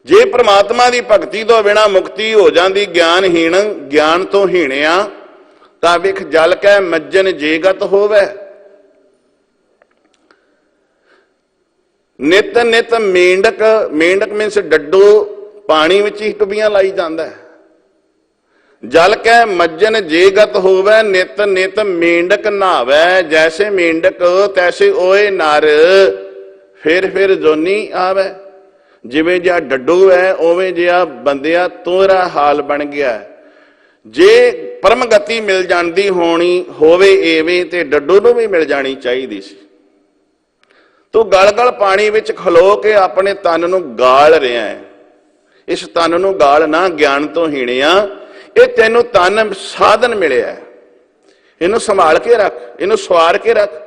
ਜੇ ਪਰਮਾਤਮਾ ਦੀ ਭਗਤੀ ਤੋਂ ਬਿਨਾ ਮੁਕਤੀ ਹੋ ਜਾਂਦੀ, ਗਿਆਨਹੀਣ, ਗਿਆਨ ਤੋਂ ਹੀਣਿਆ, ਤਾਂ ਵਿਖ ਜਲ ਕੈ ਮੱਜਨ ਜੇਗਤ ਹੋਵੇ। ਨਿਤ ਨਿਤ ਮੇਂਢਕ, ਮੇਂਢਕ ਮੀਨਸ ਡੱਡੂ ਪਾਣੀ ਵਿੱਚ ਹੀ ਟੁੱਬੀਆਂ ਲਾਈ ਜਾਂਦਾ ਹੈ। ਜਲ ਕੈ ਮੱਜਨ ਜੇਗਤ ਹੋਵੇ, ਨਿਤ ਨਿਤ ਮੇਂਢਕ ਨਹਾਵੈ, ਜੈਸੇ ਮੇਂਢਕ ਤੈਸੇ ਓਏ ਨਰ, ਫਿਰ ਜੋਨੀ ਆਵੈ। ਜਿਵੇਂ ਜਿਹਾ ਡੱਡੂ ਹੈ ਉਵੇਂ ਜਿਹਾ ਬੰਦਿਆ ਤੇਰਾ ਹਾਲ ਬਣ ਗਿਆ। ਜੇ ਪਰਮ ਗਤੀ ਮਿਲ ਜਾਂਦੀ ਹੋਣੀ ਹੋਵੇ ਐਵੇਂ ਤੇ ਡੱਡੂ ਨੂੰ ਵੀ ਮਿਲ ਜਾਣੀ ਚਾਹੀਦੀ ਸੀ। ਤੂੰ ਗਲ ਗਲ ਪਾਣੀ ਵਿੱਚ ਖਲੋ ਕੇ ਆਪਣੇ ਤਨ ਨੂੰ ਗਾਲ ਰਿਹਾ ਹੈ। ਇਸ ਤਨ ਨੂੰ ਗਾਲ ਨਾ ਗਿਆਨ ਤੋਂ ਹੀਣਿਆ, ਇਹ ਤੈਨੂੰ ਤਨ ਸਾਧਨ ਮਿਲਿਆ, ਇਹਨੂੰ ਸੰਭਾਲ ਕੇ ਰੱਖ, ਇਹਨੂੰ ਸਵਾਰ ਕੇ ਰੱਖ।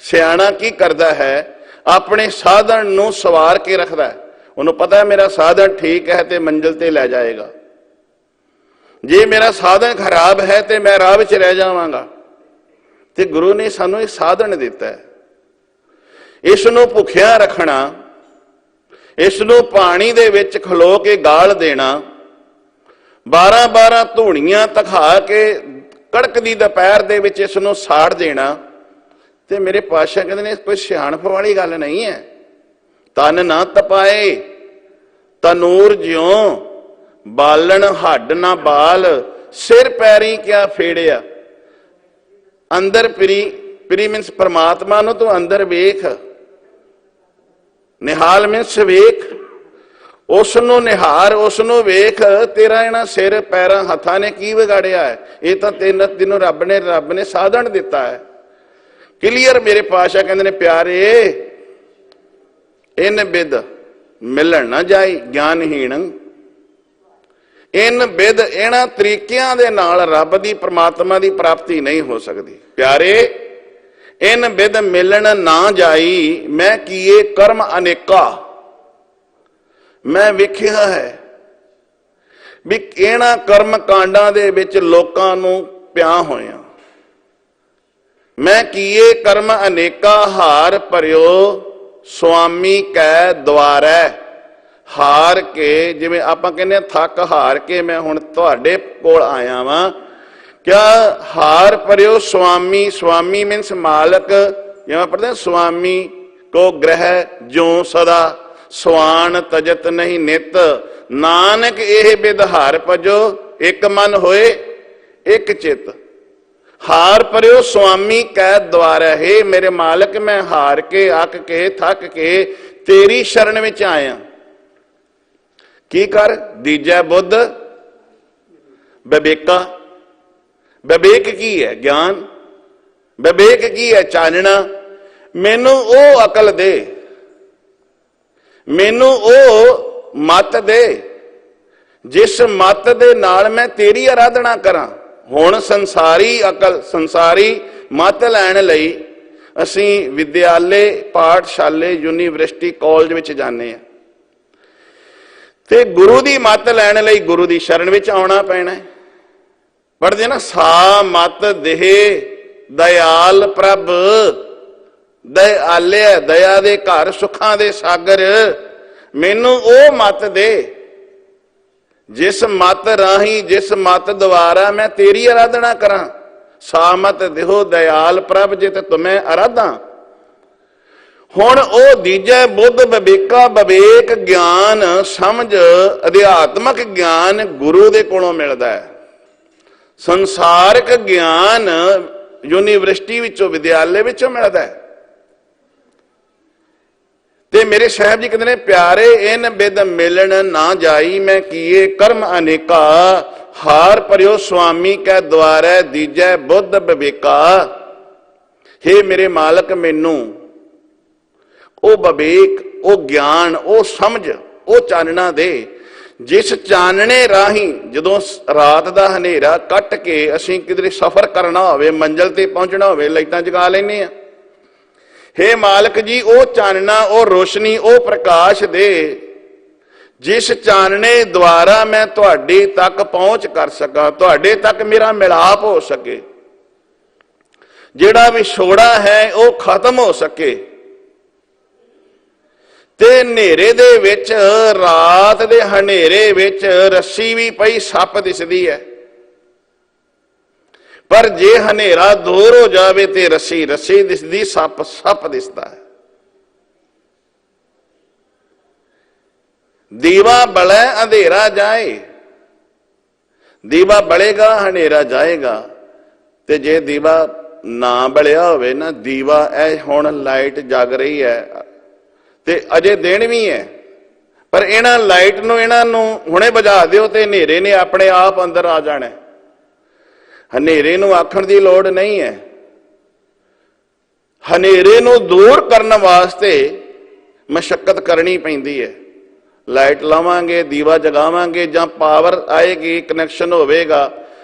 ਸਿਆਣਾ ਕੀ ਕਰਦਾ ਹੈ? ਆਪਣੇ ਸਾਧਨ ਨੂੰ ਸਵਾਰ ਕੇ ਰੱਖਦਾ ਹੈ। ਉਹਨੂੰ ਪਤਾ ਹੈ ਮੇਰਾ ਸਾਧਨ ਠੀਕ ਹੈ ਤੇ ਮੰਜ਼ਿਲ ਤੇ ਲੈ ਜਾਏਗਾ। ਜੇ ਮੇਰਾ ਸਾਧਨ ਖਰਾਬ ਹੈ ਤੇ ਮੈਂ ਰਾਹ ਵਿੱਚ ਰਹਿ ਜਾਵਾਂਗਾ। ਤੇ ਗੁਰੂ ਨੇ ਸਾਨੂੰ ਇਹ ਸਾਧਨ ਦਿੱਤਾ ਹੈ, ਇਸ ਨੂੰ ਭੁੱਖਿਆ ਰੱਖਣਾ, ਇਸ ਨੂੰ ਪਾਣੀ ਦੇ ਵਿੱਚ ਖਲੋ ਕੇ ਗਾਲ ਦੇਣਾ, 12-12 ਧੂਣੀਆਂ ਧਖਾ ਕੇ ਕੜਕਦੀ ਦੁਪਹਿਰ ਦੇ ਵਿੱਚ ਇਸ ਨੂੰ ਸਾੜ ਦੇਣਾ। ਤੇ ਮੇਰੇ ਪਾਤਸ਼ਾਹ ਕਹਿੰਦੇ ਨੇ ਕੋਈ ਸਿਆਣਪ ਵਾਲੀ ਗੱਲ ਨਹੀਂ ਹੈ। ਤਨ ਨਾ ਤਪਾਏ ਤਨੂਰ ਜਿਉਂ, ਬਾਲਣ ਹੱਡ ਨਾ ਬਾਲ, ਸਿਰ ਪੈਰੀ ਕਿਆ ਫੇੜਿਆ। ਅੰਦਰ ਪ੍ਰੀ ਮੀਨਸ ਪਰਮਾਤਮਾ ਨੂੰ ਤੂੰ ਅੰਦਰ ਵੇਖ, ਨਿਹਾਲ ਮੀਨਸ ਵੇਖ, ਉਸ ਨੂੰ ਨਿਹਾਰ, ਉਸ ਨੂੰ ਵੇਖ। ਤੇਰਾ ਇਹਨਾਂ ਸਿਰ ਪੈਰਾਂ ਹੱਥਾਂ ਨੇ ਕੀ ਵਿਗਾੜਿਆ ਹੈ? ਇਹ ਤਾਂ ਤੈਨੂੰ ਰੱਬ ਨੇ ਸਾਧਨ ਦਿੱਤਾ ਹੈ। ਕਲੀਅਰ ਮੇਰੇ ਪਾਤਸ਼ਾਹ ਕਹਿੰਦੇ ਨੇ ਪਿਆਰੇ, ਇਨ ਬਿਦ ਮਿਲਣ ਨਾ ਜਾਈ ਗਿਆਨਹੀਣ। ਇਨ ਬਿਦ, ਇਹਨਾਂ ਤਰੀਕਿਆਂ ਦੇ ਨਾਲ ਰੱਬ ਦੀ ਪਰਮਾਤਮਾ ਦੀ ਪ੍ਰਾਪਤੀ ਨਹੀਂ ਹੋ ਸਕਦੀ। ਪਿਆਰੇ ਇਨ ਬਿਦ ਮਿਲਣ ਨਾ ਜਾਈ, ਮੈਂ ਕੀਏ ਕਰਮ ਅਨੇਕਾ। ਮੈਂ ਵੇਖਿਆ ਹੈ ਵੀ ਇਹਨਾਂ ਕਰਮ ਕਾਂਡਾਂ ਦੇ ਵਿੱਚ ਲੋਕਾਂ ਨੂੰ ਪਿਆ ਹੋਇਆ। ਮੈਂ ਕੀਏ ਕਰਮ ਅਨੇਕਾ, ਹਾਰ ਭਰਿਓ ਸੁਆਮੀ ਕੈ ਦੁਆਰੈ। ਹਾਰ ਕੇ, ਜਿਵੇਂ ਆਪਾਂ ਕਹਿੰਦੇ ਥੱਕ ਹਾਰ ਕੇ ਮੈਂ ਹੁਣ ਤੁਹਾਡੇ ਕੋਲ ਆਇਆ ਵਾਂ। ਕਿਆ ਹਾਰ ਭਰਿਓ ਸੁਆਮੀ, ਸੁਆਮੀ ਮੀਨਸ ਮਾਲਕ। ਜਿਵੇਂ ਪੜ੍ਹਦੇ ਸੁਆਮੀ ਕੋ ਗ੍ਰਹਿ ਜੋ ਸਦਾ, ਸਵਾਨ ਤਜਤ ਨਹੀਂ ਨਿਤ। ਨਾਨਕ ਇਹ ਬਿਦ ਹਾਰ ਭਜੋ, ਇੱਕ ਮਨ ਹੋਏ ਇੱਕ ਚਿਤ। ਹਾਰ ਭਰਿਓ ਸੁਆਮੀ ਕੈ ਦੁਆਰਾ। ਹੈ ਮੇਰੇ ਮਾਲਕ, ਮੈਂ ਹਾਰ ਕੇ ਅੱਕ ਕੇ ਥੱਕ ਕੇ ਤੇਰੀ ਸ਼ਰਨ ਵਿੱਚ ਆਇਆ। ਕੀ ਕਰ? ਦੀਜੈ ਬੁੱਧ ਵਿਵੇਕਾ। ਵਿਵੇਕ ਕੀ ਹੈ? ਗਿਆਨ। ਵਿਵੇਕ ਕੀ ਹੈ? ਚਾਨਣਾ। ਮੈਨੂੰ ਉਹ ਅਕਲ ਦੇ, ਮੈਨੂੰ ਉਹ ਮੱਤ ਦੇ ਜਿਸ ਮੱਤ ਦੇ ਨਾਲ ਮੈਂ ਤੇਰੀ ਆਰਾਧਨਾ ਕਰਾਂ। ਹੁਣ ਸੰਸਾਰੀ ਅਕਲ, ਸੰਸਾਰੀ ਮੱਤ ਲੈਣ ਲਈ ਅਸੀਂ ਵਿਦਿਆਲੇ, ਪਾਠਸ਼ਾਲੇ, ਯੂਨੀਵਰਸਿਟੀ, ਕਾਲਜ ਵਿੱਚ ਜਾਂਦੇ ਹਾਂ। ਤੇ ਗੁਰੂ ਦੀ ਮੱਤ ਲੈਣ ਲਈ ਗੁਰੂ ਦੀ ਸ਼ਰਨ ਵਿੱਚ ਆਉਣਾ ਪੈਣਾ। ਪੜ੍ਹਦੇ ਨਾ, ਸਾ ਮੱਤ ਦੇਹ ਦਇਆਲ ਪ੍ਰਭ। ਦਇਆਲਿਆ, ਦਇਆ ਦੇ ਘਰ, ਸੁੱਖਾਂ ਦੇ ਸਾਗਰ। ਮੈਨੂੰ ਉਹ ਮੱਤ ਦੇ ਜਿਸ ਮੱਤ ਰਾਹੀਂ, ਜਿਸ ਮੱਤ ਦੁਆਰਾ ਮੈਂ ਤੇਰੀ ਆਰਾਧਨਾ ਕਰਾਂ। ਸਾ ਮਤ ਦੇਹੋ ਦਇਆਲ ਪ੍ਰਭ ਜਿਤ ਤੁਮੈ ਆਰਾਧਾ। ਹੁਣ ਉਹ ਦੀਜੈ ਬੁੱਧ ਵਿਵੇਕਾ। ਵਿਵੇਕ ਗਿਆਨ, ਸਮਝ, ਅਧਿਆਤਮਕ ਗਿਆਨ ਗੁਰੂ ਦੇ ਕੋਲੋਂ ਮਿਲਦਾ ਹੈ। ਸੰਸਾਰਿਕ ਗਿਆਨ ਯੂਨੀਵਰਸਿਟੀ ਵਿੱਚੋਂ, ਵਿਦਿਆਲੇ ਵਿੱਚੋਂ ਮਿਲਦਾ ਹੈ। ਤੇ ਮੇਰੇ ਸਾਹਿਬ ਜੀ ਕਹਿੰਦੇ ਨੇ ਪਿਆਰੇ ਇਨ ਬਿਦ ਮਿਲਣ ਨਾ ਜਾਈ, ਮੈਂ ਕੀਏ ਕਰਮ ਅਨੇਕਾ। ਹਾਰ ਭਰਿਓ ਸੁਆਮੀ ਕੈ ਦੁਆਰੈ, ਦੀਜੈ ਬੁੱਧ ਵਿਵੇਕਾ। ਹੇ ਮੇਰੇ ਮਾਲਕ, ਮੈਨੂੰ ਉਹ ਵਿਵੇਕ, ਉਹ ਗਿਆਨ, ਉਹ ਸਮਝ, ਉਹ ਚਾਨਣਾ ਦੇ ਜਿਸ ਚਾਨਣੇ ਰਾਹੀਂ ਜਦੋਂ ਰਾਤ ਦਾ ਹਨੇਰਾ ਕੱਟ ਕੇ ਅਸੀਂ ਕਿਧਰੇ ਸਫ਼ਰ ਕਰਨਾ ਹੋਵੇ, ਮੰਜ਼ਿਲ ਤੇ ਪਹੁੰਚਣਾ ਹੋਵੇ, ਲਾਈਟਾਂ ਜਗਾ ਲੈਂਦੇ ਆ। ਹੇ ਮਾਲਕ ਜੀ, ਉਹ ਚਾਨਣਾ, ਉਹ ਰੋਸ਼ਨੀ, ਉਹ ਪ੍ਰਕਾਸ਼ ਦੇ ਜਿਸ ਚਾਨਣੇ ਦੁਆਰਾ ਮੈਂ ਤੁਹਾਡੇ ਤੱਕ ਪਹੁੰਚ ਕਰ ਸਕਾਂ, ਤੁਹਾਡੇ ਤੱਕ ਮੇਰਾ ਮਿਲਾਪ ਹੋ ਸਕੇ, ਜਿਹੜਾ ਵਿਛੋੜਾ ਹੈ ਉਹ ਖਤਮ ਹੋ ਸਕੇ। ਤੇ ਹਨੇਰੇ ਦੇ ਵਿੱਚ, ਰਾਤ ਦੇ ਹਨੇਰੇ ਵਿੱਚ ਰੱਸੀ ਵੀ ਪਈ ਸੱਪ ਦਿਸਦੀ ਹੈ, ਪਰ ਜੇ ਹਨੇਰਾ ਦੂਰ ਹੋ ਜਾਵੇ ਤੇ ਰੱਸੀ ਰੱਸੀ ਦਿਸਦੀ, ਸੱਪ ਸੱਪ ਦਿਸਦਾ ਹੈ। ਦੀਵਾ ਬਲੇ ਅੰਧੇਰਾ ਜਾਏ। ਦੀਵਾ ਬਲੇਗਾ ਹਨੇਰਾ ਜਾਏਗਾ। ਤੇ ਜੇ ਦੀਵਾ ਨਾ ਬਲਿਆ ਹੋਵੇ ਨਾ, ਦੀਵਾ ਇਹ ਹੁਣ ਲਾਈਟ ਜਗ ਰਹੀ ਹੈ ਤੇ ਅਜੇ ਦਿਨ ਵੀ ਹੈ, ਪਰ ਇਹਨਾਂ ਲਾਈਟ ਨੂੰ ਇਹਨਾਂ ਨੂੰ ਹੁਣੇ ਬੁਝਾ ਦਿਓ ਤੇ ਹਨੇਰੇ ਨੇ ਆਪਣੇ ਆਪ ਅੰਦਰ ਆ ਜਾਣਾ। ਹਨੇਰੇ ਨੂੰ ਆਖਣ ਦੀ ਲੋੜ ਨਹੀਂ ਹੈ। ਹਨੇਰੇ ਨੂੰ ਦੂਰ ਕਰਨ ਵਾਸਤੇ ਮਸ਼ੱਕਤ ਕਰਨੀ ਪੈਂਦੀ ਹੈ। ਲਾਈਟ ਲਾਵਾਂਗੇ, ਦੀਵਾ ਜਗਾਵਾਂਗੇ, ਜਾਂ ਪਾਵਰ ਆਏਗੀ, ਕਨੈਕਸ਼ਨ ਹੋਵੇਗਾ,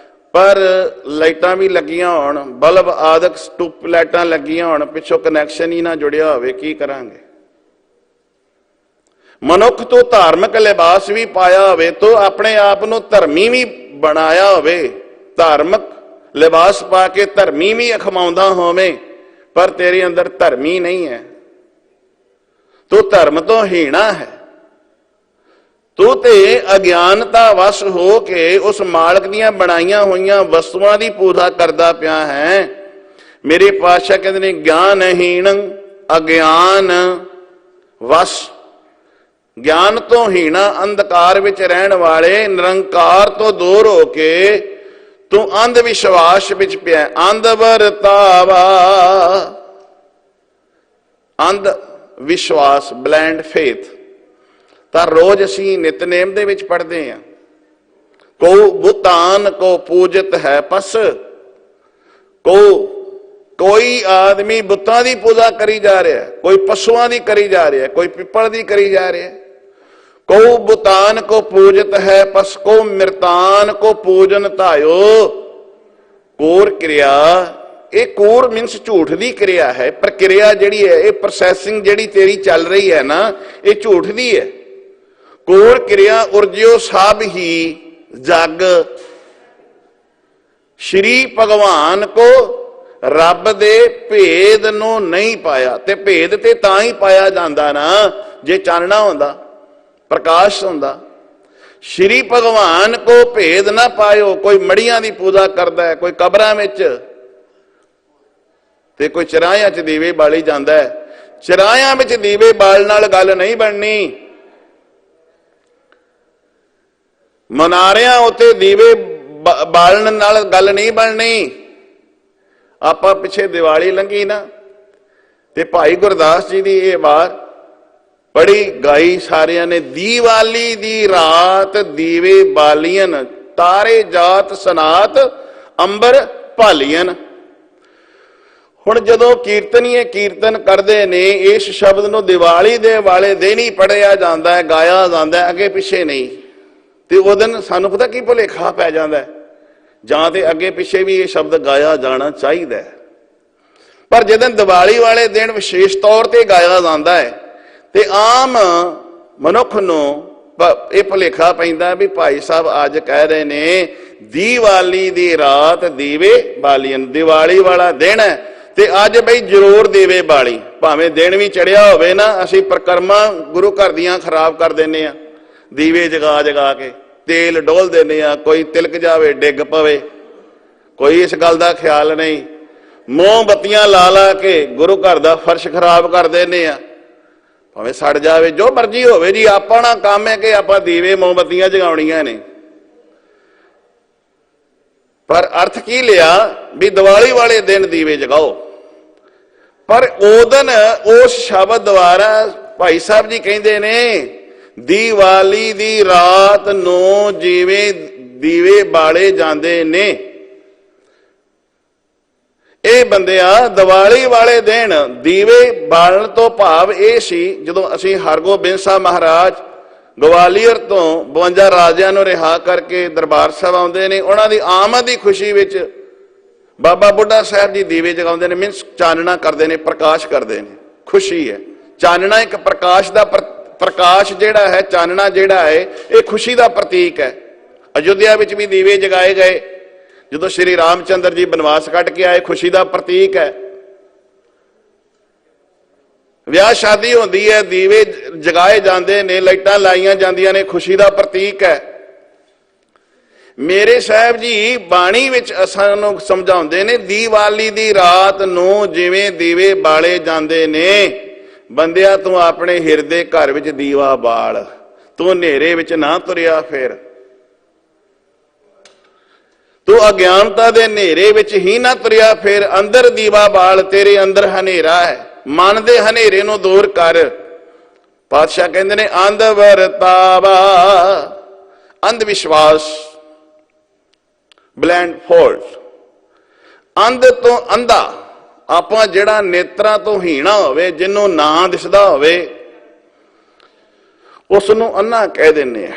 ਪਰ ਲਾਈਟਾਂ ਵੀ ਲੱਗੀਆਂ ਹੋਣ, ਬਲਬ ਆਦਿਕ ਟਿਊਬ ਲਾਈਟਾਂ ਲੱਗੀਆਂ ਹੋਣ, ਪਿੱਛੋਂ ਕਨੈਕਸ਼ਨ ਹੀ ਨਾ ਜੁੜਿਆ ਹੋਵੇ, ਕੀ ਕਰਾਂਗੇ। ਮਨੁੱਖ ਤੋਂ ਧਾਰਮਿਕ ਲਿਬਾਸ ਵੀ ਪਾਇਆ ਹੋਵੇ, ਤੋਂ ਆਪਣੇ ਆਪ ਨੂੰ ਧਰਮੀ ਵੀ ਬਣਾਇਆ ਹੋਵੇ, ਧਾਰਮਿਕ ਲਿਬਾਸ ਪਾ ਕੇ ਧਰਮੀ ਵੀ ਅਖਮਾਉਂਦਾ ਹੋਵੇ, ਪਰ ਤੇਰੇ ਅੰਦਰ ਧਰਮੀ ਨਹੀਂ ਹੈ, ਤੂੰ ਧਰਮ ਤੋਂ ਹੀਣਾ ਹੈ। ਤੂੰ ਤੇ ਅਗਿਆਨਤਾ ਵਸ ਹੋ ਕੇ ਉਸ ਮਾਲਕ ਦੀਆਂ ਬਣਾਈਆਂ ਹੋਈਆਂ ਵਸਤੂਆਂ ਦੀ ਪੂਜਾ ਕਰਦਾ ਪਿਆ ਹੈ। ਮੇਰੇ ਪਾਤਸ਼ਾਹ ਕਹਿੰਦੇ ਨੇ, ਗਿਆਨਹੀਣ ਅਗਿਆਨ ਵਸ। ਗਿਆਨ ਤੋਂ ਹੀਣਾ, ਅੰਧਕਾਰ ਵਿੱਚ ਰਹਿਣ ਵਾਲੇ, ਨਿਰੰਕਾਰ ਤੋਂ ਦੂਰ ਹੋ ਕੇ ਤੂੰ ਅੰਧ ਵਿਸ਼ਵਾਸ ਵਿੱਚ ਪਿਆ। ਅੰਧ ਵਰਤਾਵਾ, ਅੰਧ ਵਿਸ਼ਵਾਸ, ਬਲਾਈਂਡ ਫੇਥ। ਤਾਂ ਰੋਜ਼ ਅਸੀਂ ਨਿਤਨੇਮ ਦੇ ਵਿੱਚ ਪੜ੍ਹਦੇ ਹਾਂ, ਕੋ ਬੁਤਾਨ ਕੋ ਪੂਜਤ ਹੈ ਪਸ। ਕੋਈ ਆਦਮੀ ਬੁੱਤਾਂ ਦੀ ਪੂਜਾ ਕਰੀ ਜਾ ਰਿਹਾ, ਕੋਈ ਪਸ਼ੂਆਂ ਦੀ ਕਰੀ ਜਾ ਰਿਹਾ, ਕੋਈ ਪਿੱਪਲ ਦੀ ਕਰੀ ਜਾ ਰਿਹਾ। ਕੋ ਬੁਤਾਨ ਕੋ ਪੂਜਤ ਹੈ ਪਸ, ਕੋ ਮਿਰਤਾਨ ਕੋ ਪੂਜਨ ਧਾਇਓ। ਕੂਰ ਕਿਰਿਆ, ਇਹ ਕੂਰ ਮੀਨਸ ਝੂਠ ਦੀ ਕਿਰਿਆ ਹੈ। ਪ੍ਰਕਿਰਿਆ ਜਿਹੜੀ ਹੈ, ਇਹ ਪ੍ਰੋਸੈਸਿੰਗ ਜਿਹੜੀ ਤੇਰੀ ਚੱਲ ਰਹੀ ਹੈ ਨਾ, ਇਹ ਝੂਠ ਦੀ ਹੈ। ਕੂਰ ਕਿਰਿਆ ਉਰਜਿਓ ਸਭ ਹੀ ਜਗ। ਸ਼੍ਰੀ ਭਗਵਾਨ ਕੋ ਰੱਬ ਦੇ ਭੇਦ ਨੂੰ ਨਹੀਂ ਪਾਇਆ। ਤੇ ਭੇਦ ਤੇ ਤਾਂ ਹੀ ਪਾਇਆ ਜਾਂਦਾ ਨਾ ਜੇ ਚਾਨਣਾ ਹੁੰਦਾ, ਪ੍ਰਕਾਸ਼ ਹੁੰਦਾ। ਸ਼੍ਰੀ ਭਗਵਾਨ ਕੋ ਭੇਦ ਨਾ ਪਾਇਓ। ਕੋਈ ਮੜੀਆਂ ਦੀ ਪੂਜਾ ਕਰਦਾ ਹੈ, ਕੋਈ ਕਬਰਾਂ ਵਿੱਚ, ਤੇ ਕੋਈ ਚਰਾਹਿਆਂ 'ਚ ਦੀਵੇ ਬਾਲੀ ਜਾਂਦਾ ਹੈ। ਚਰਾਹਿਆਂ ਵਿੱਚ ਦੀਵੇ ਬਾਲਣ ਨਾਲ ਗੱਲ ਨਹੀਂ ਬਣਨੀ। ਮਨਾਰਿਆਂ ਉੱਤੇ ਦੀਵੇ ਬਾਲਣ ਨਾਲ ਗੱਲ ਨਹੀਂ ਬਣਨੀ। ਆਪਾਂ ਪਿੱਛੇ ਦੀਵਾਲੀ ਲੰਘੀ ਨਾ, ਤੇ ਭਾਈ ਗੁਰਦਾਸ ਜੀ ਦੀ ਇਹ ਬਾਤ ਬੜੀ ਗਾਈ ਸਾਰਿਆਂ ਨੇ। ਦੀਵਾਲੀ ਦੀ ਰਾਤ ਦੀਵੇ ਬਾਲੀਨ, ਤਾਰੇ ਜਾਤ ਸਨਾਤ ਅੰਬਰ ਭਾਲੀਨ। ਹੁਣ ਜਦੋਂ ਕੀਰਤਨੀਏ ਕੀਰਤਨ ਕਰਦੇ ਨੇ, ਇਸ ਸ਼ਬਦ ਨੂੰ ਦੀਵਾਲੀ ਦੇ ਵਾਲੇ ਦਿਨ ਹੀ ਪੜ੍ਹਿਆ ਜਾਂਦਾ ਹੈ, ਗਾਇਆ ਜਾਂਦਾ ਹੈ, ਅੱਗੇ ਪਿੱਛੇ ਨਹੀਂ। ਤੇ ਉਹ ਦਿਨ ਸਾਨੂੰ ਪਤਾ ਕੀ ਭੁਲੇਖਾ ਪੈ ਜਾਂਦਾ, ਜਾਂ ਤੇ ਅੱਗੇ ਪਿੱਛੇ ਵੀ ਇਹ ਸ਼ਬਦ ਗਾਇਆ ਜਾਣਾ ਚਾਹੀਦਾ ਹੈ, ਪਰ ਜਦੋਂ ਦੀਵਾਲੀ ਵਾਲੇ ਦਿਨ ਵਿਸ਼ੇਸ਼ ਤੌਰ ਤੇ ਗਾਇਆ ਜਾਂਦਾ ਹੈ, ਤੇ ਆਮ ਮਨੁੱਖ ਨੂੰ ਇਹ ਭੁਲੇਖਾ ਪੈਂਦਾ ਵੀ ਭਾਈ ਸਾਹਿਬ ਅੱਜ ਕਹਿ ਰਹੇ ਨੇ ਦੀਵਾਲੀ ਦੀ ਰਾਤ ਦੀਵੇ ਬਾਲੀਨ, ਦੀਵਾਲੀ ਵਾਲਾ ਦਿਨ ਹੈ, ਤੇ ਅੱਜ ਬਈ ਜ਼ਰੂਰ ਦੀਵੇ ਬਾਲੀ। ਭਾਵੇਂ ਦਿਨ ਵੀ ਚੜਿਆ ਹੋਵੇ ਨਾ, ਅਸੀਂ ਪ੍ਰਕਰਮਾਂ ਗੁਰੂ ਘਰ ਦੀਆਂ ਖਰਾਬ ਕਰ ਦਿੰਦੇ ਆ, ਦੀਵੇ ਜਗਾ ਜਗਾ ਕੇ ਤੇਲ ਡੋਲ ਦਿੰਦੇ ਆ, ਕੋਈ ਤਿਲਕ ਜਾਵੇ ਡਿੱਗ ਪਵੇ, ਕੋਈ ਇਸ ਗੱਲ ਦਾ ਖਿਆਲ ਨਹੀਂ। ਮੋਮਬੱਤੀਆਂ ਲਾ ਲਾ ਕੇ ਗੁਰੂ ਘਰ ਦਾ ਫਰਸ਼ ਖਰਾਬ ਕਰ ਦਿੰਦੇ ਆ, ਭਾਵੇਂ ਸੜ ਜਾਵੇ, ਜੋ ਮਰਜ਼ੀ ਹੋਵੇ ਜੀ, ਆਪਣਾ ਕੰਮ ਹੈ ਕਿ ਆਪਾਂ ਦੀਵੇ ਮੋਮਬੱਤੀਆਂ ਜਗਾਉਣੀਆਂ ਨੇ। ਪਰ ਅਰਥ ਕੀ ਲਿਆ ਵੀ ਦੀਵਾਲੀ ਵਾਲੇ ਦਿਨ ਦੀਵੇ ਜਗਾਓ, ਪਰ ਉਹ ਦਿਨ ਉਸ ਸ਼ਬਦ ਦੁਆਰਾ ਭਾਈ ਸਾਹਿਬ ਜੀ ਕਹਿੰਦੇ ਨੇ ਦੀਵਾਲੀ ਦੀ ਰਾਤ ਨੂੰ ਜਿਵੇਂ ਦੀਵੇ ਬਾਲੇ ਜਾਂਦੇ ਨੇ। ਇਹ ਬੰਦਿਆ ਦੀਵਾਲੀ ਵਾਲੇ ਦਿਨ ਦੀਵੇ ਬਾਲਣ ਤੋਂ ਭਾਵ ਇਹ ਸੀ, ਜਦੋਂ ਅਸੀਂ ਹਰਗੋਬਿੰਦ ਸਾਹਿਬ ਮਹਾਰਾਜ ਗਵਾਲੀਅਰ ਤੋਂ 52 ਰਾਜਿਆਂ ਨੂੰ ਰਿਹਾ ਕਰਕੇ ਦਰਬਾਰ ਸਾਹਿਬ ਆਉਂਦੇ ਨੇ, ਉਹਨਾਂ ਦੀ ਆਮਦ ਦੀ ਖੁਸ਼ੀ ਵਿੱਚ ਬਾਬਾ ਬੁੱਢਾ ਸਾਹਿਬ ਜੀ ਦੀਵੇ ਜਗਾਉਂਦੇ ਨੇ, ਮੀਨਸ ਚਾਨਣਾ ਕਰਦੇ ਨੇ, ਪ੍ਰਕਾਸ਼ ਕਰਦੇ ਨੇ, ਖੁਸ਼ੀ ਹੈ। ਚਾਨਣਾ ਇੱਕ ਪ੍ਰਕਾਸ਼ ਦਾ, ਪ੍ਰਕਾਸ਼ ਜਿਹੜਾ ਹੈ, ਚਾਨਣਾ ਜਿਹੜਾ ਹੈ, ਇਹ ਖੁਸ਼ੀ ਦਾ ਪ੍ਰਤੀਕ ਹੈ। ਅਯੁੱਧਿਆ ਵਿੱਚ ਵੀ ਦੀਵੇ ਜਗਾਏ ਗਏ ਜਦੋਂ ਸ਼੍ਰੀ ਰਾਮ ਚੰਦਰ ਜੀ ਬਨਵਾਸ ਕੱਟ ਕੇ ਆਏ, ਖੁਸ਼ੀ ਦਾ ਪ੍ਰਤੀਕ ਹੈ। ਵਿਆਹ ਸ਼ਾਦੀ ਹੁੰਦੀ ਹੈ, ਦੀਵੇ ਜਗਾਏ ਜਾਂਦੇ ਨੇ, ਲਾਈਟਾਂ ਲਾਈਆਂ ਜਾਂਦੀਆਂ ਨੇ, ਖੁਸ਼ੀ ਦਾ ਪ੍ਰਤੀਕ ਹੈ। ਮੇਰੇ ਸਾਹਿਬ ਜੀ ਬਾਣੀ ਵਿੱਚ ਸਾਨੂੰ ਸਮਝਾਉਂਦੇ ਨੇ ਦੀਵਾਲੀ ਦੀ ਰਾਤ ਨੂੰ ਜਿਵੇਂ ਦੀਵੇ ਬਾਲੇ ਜਾਂਦੇ ਨੇ, ਬੰਦਿਆ ਤੂੰ ਆਪਣੇ ਹਿਰਦੇ ਘਰ ਵਿੱਚ ਦੀਵਾ ਬਾਲ, ਤੂੰ ਹਨੇਰੇ ਵਿੱਚ ਨਾ ਤੁਰਿਆ ਫਿਰ। ਤੂੰ ਅਗਿਆਨਤਾ ਦੇ ਹਨੇਰੇ ਵਿੱਚ ਹੀ ਨਾ ਤੁਰਿਆ ਫਿਰ। ਅੰਦਰ ਦੀਵਾ ਬਾਲ, ਤੇਰੇ ਅੰਦਰ ਹਨੇਰਾ ਹੈ। ਮਨ ਦੇ ਹਨੇਰੇ ਨੂੰ ਦੂਰ ਕਰ। ਪਾਤਸ਼ਾਹ ਕਹਿੰਦੇ ਨੇ ਅੰਧ ਵਰਤਾਵਾ, ਅੰਧ ਵਿਸ਼ਵਾਸ, ਬਲੈਂਡ ਫੋਲਡ, ਅੰਧ ਤੋਂ ਅੰਧਾ। ਆਪਾਂ ਜਿਹੜਾ ਨੇਤਰਾਂ ਤੋਂ ਹੀਣਾ ਹੋਵੇ, ਜਿਹਨੂੰ ਨਾ ਦਿਸਦਾ ਹੋਵੇ, ਉਸ ਨੂੰ ਅੰਨਾ ਕਹਿ ਦਿੰਦੇ ਆ।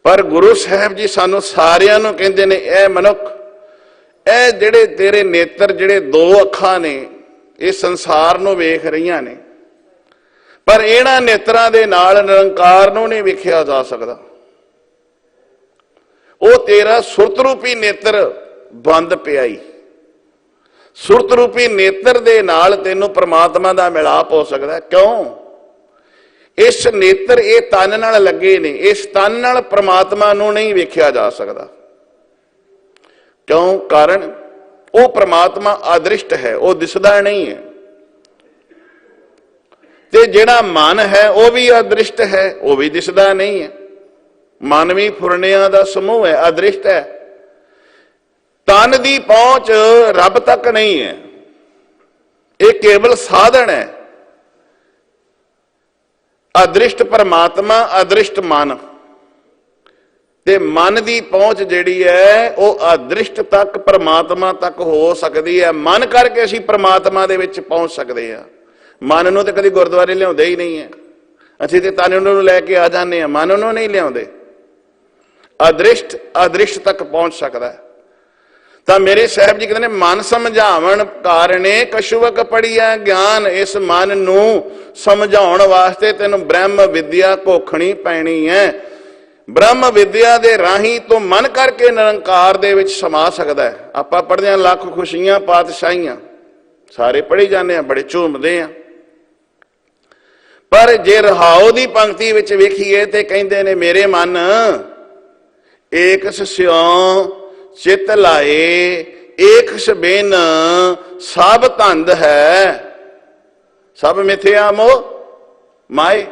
ਪਰ ਗੁਰੂ ਸਾਹਿਬ ਜੀ ਸਾਨੂੰ ਸਾਰਿਆਂ ਨੂੰ ਕਹਿੰਦੇ ਨੇ, ਇਹ ਮਨੁੱਖ, ਇਹ ਜਿਹੜੇ ਤੇਰੇ ਨੇਤਰ, ਜਿਹੜੇ ਦੋ ਅੱਖਾਂ ਨੇ, ਇਹ ਸੰਸਾਰ ਨੂੰ ਵੇਖ ਰਹੀਆਂ ਨੇ, ਪਰ ਇਹਨਾਂ ਨੇਤਰਾਂ ਦੇ ਨਾਲ ਨਿਰੰਕਾਰ ਨੂੰ ਨਹੀਂ ਵੇਖਿਆ ਜਾ ਸਕਦਾ। ਉਹ ਤੇਰਾ ਸੁਰਤ ਰੂਪੀ ਨੇਤਰ ਬੰਦ ਪਿਆ ਈ। ਸੁਰਤ ਰੂਪੀ ਨੇਤਰ ਦੇ ਨਾਲ ਤੈਨੂੰ ਪ੍ਰਮਾਤਮਾ ਦਾ ਮਿਲਾਪ ਹੋ ਸਕਦਾ। ਕਿਉਂ? ਇਸ ਨੇਤਰ ਇਹ ਤਨ ਨਾਲ ਲੱਗੇ ਨੇ, ਇਸ ਤਨ ਨਾਲ ਪ੍ਰਮਾਤਮਾ ਨੂੰ ਨਹੀਂ ਵੇਖਿਆ ਜਾ ਸਕਦਾ। ਕਿਉਂ? ਕਾਰਨ ਉਹ ਪ੍ਰਮਾਤਮਾ ਅਦ੍ਰਿਸ਼ਟ ਹੈ, ਉਹ ਦਿਸਦਾ ਨਹੀਂ ਹੈ। ਤੇ ਜਿਹੜਾ ਮਨ ਹੈ ਉਹ ਵੀ ਅਦ੍ਰਿਸ਼ਟ ਹੈ, ਉਹ ਵੀ ਦਿਸਦਾ ਨਹੀਂ ਹੈ। ਮਨ ਵੀ ਫੁਰਨਿਆਂ ਦਾ ਸਮੂਹ ਹੈ, ਅਦ੍ਰਿਸ਼ਟ ਹੈ। ਤਨ ਦੀ ਪਹੁੰਚ ਰੱਬ ਤੱਕ ਨਹੀਂ ਹੈ, ਇਹ ਕੇਵਲ ਸਾਧਨ ਹੈ। ਅਦ੍ਰਿਸ਼ਟ ਪਰਮਾਤਮਾ, ਅਦ੍ਰਿਸ਼ਟ ਮਨ, ਤੇ ਮਨ ਦੀ ਪਹੁੰਚ ਜਿਹੜੀ ਹੈ ਉਹ ਅਦ੍ਰਿਸ਼ਟ ਤੱਕ, ਪਰਮਾਤਮਾ ਤੱਕ ਹੋ ਸਕਦੀ ਹੈ। ਮਨ ਕਰਕੇ ਅਸੀਂ ਪਰਮਾਤਮਾ ਦੇ ਵਿੱਚ ਪਹੁੰਚ ਸਕਦੇ ਹਾਂ। ਮਨ ਨੂੰ ਤੇ ਕਦੀ ਗੁਰਦੁਆਰੇ ਲਿਆਉਂਦੇ ਹੀ ਨਹੀਂ ਹੈ, ਅਸੀਂ ਤੇ ਤਨ ਨੂੰ ਲੈ ਕੇ ਆ ਜਾਂਦੇ ਹਾਂ, ਮਨ ਨੂੰ ਨਹੀਂ ਲਿਆਉਂਦੇ। ਅਦ੍ਰਿਸ਼ਟ ਅਦ੍ਰਿਸ਼ਟ ਤੱਕ ਪਹੁੰਚ ਸਕਦਾ ਹੈ। ਤਾਂ ਮੇਰੇ ਸਾਹਿਬ ਜੀ ਕਹਿੰਦੇ ਨੇ, ਮਨ ਸਮਝਾਵਣ ਕਾਰਣੇ ਕਛੁਵਕ ਪੜੀਐ ਗਿਆਨ। ਇਸ ਮਨ ਨੂੰ ਸਮਝਾਉਣ ਵਾਸਤੇ ਤੈਨੂੰ ਬ੍ਰਹਮ ਵਿਦਿਆ ਘੋਖਣੀ ਪੈਣੀ ਹੈ। ਬ੍ਰਹਮ ਵਿਦਿਆ ਦੇ ਰਾਹੀਂ ਤੋਂ ਮਨ ਕਰਕੇ ਨਿਰੰਕਾਰ ਦੇ ਵਿੱਚ ਸਮਾ ਸਕਦਾ ਹੈ। ਆਪਾਂ ਪੜ੍ਹਦੇ ਹਾਂ ਲੱਖ ਖੁਸ਼ੀਆਂ ਪਾਤਸ਼ਾਹੀਆਂ, ਸਾਰੇ ਪੜ੍ਹੀ ਜਾਂਦੇ ਆ, ਬੜੇ ਝੂਮਦੇ ਆ। ਪਰ ਜੇ ਰਹਾਉ ਦੀ ਪੰਕਤੀ ਵਿੱਚ ਵੇਖੀਏ ਤੇ ਕਹਿੰਦੇ ਨੇ, ਮੇਰੇ ਮਨ ਏਕਸ ਸਿਉ ਚਿਤ ਲਾਏ, ਏਕਸ ਬਿਨ ਸਭ ਧੰਦ ਹੈ, ਸਭ ਮਿਥਿਆ ਮੋਹ ਮਾਏ।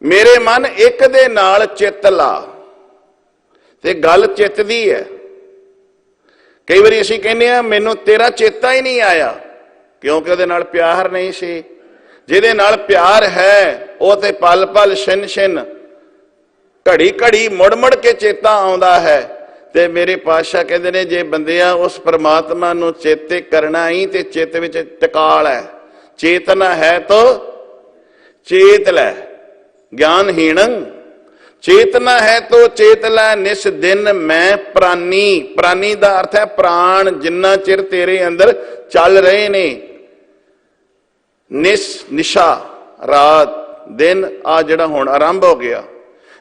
ਮੇਰੇ ਮਨ ਇੱਕ ਦੇ ਨਾਲ ਚਿੱਤ ਲਾ। ਤੇ ਗੱਲ ਚਿੱਤ ਦੀ ਹੈ। ਕਈ ਵਾਰੀ ਅਸੀਂ ਕਹਿੰਦੇ ਆ, ਮੈਨੂੰ ਤੇਰਾ ਚੇਤਾ ਹੀ ਨਹੀਂ ਆਇਆ, ਕਿਉਂਕਿ ਉਹਦੇ ਨਾਲ ਪਿਆਰ ਨਹੀਂ ਸੀ। ਜਿਹਦੇ ਨਾਲ ਪਿਆਰ ਹੈ ਉਹ ਤੇ ਪਲ ਪਲ, ਛਿਨ ਛਿਨ, ਘੜੀ ਘੜੀ, ਮੁੜ ਮੁੜ ਕੇ ਚੇਤਾ ਆਉਂਦਾ ਹੈ। ਤੇ ਮੇਰੇ ਪਾਤਸ਼ਾਹ ਕਹਿੰਦੇ ਨੇ, ਜੇ ਬੰਦਿਆਂ ਉਸ ਪਰਮਾਤਮਾ ਨੂੰ ਚੇਤੇ ਕਰਨਾ ਹੀ, ਤੇ ਚਿੱਤ ਵਿੱਚ ਟਿਕਾ ਲੈ। ਚੇਤਨਾ ਹੈ ਤੋ ਚੇਤ ਲੈ, ਗਿਆਨਹੀਣੰ। ਚੇਤਨਾ ਹੈ ਤੋ ਚੇਤ ਲੈ, ਨਿਸ ਦਿਨ ਮੈਂ ਪ੍ਰਾਨੀ। ਪ੍ਰਾਨੀ ਦਾ ਅਰਥ ਹੈ ਪ੍ਰਾਣ, ਜਿੰਨਾ ਚਿਰ ਤੇਰੇ ਅੰਦਰ ਚੱਲ ਰਹੇ ਨੇ। ਨਿਸ, ਨਿਸ਼ਾ, ਰਾਤ, ਦਿਨ, ਆ ਜਿਹੜਾ ਹੁਣ ਆਰੰਭ ਹੋ ਗਿਆ।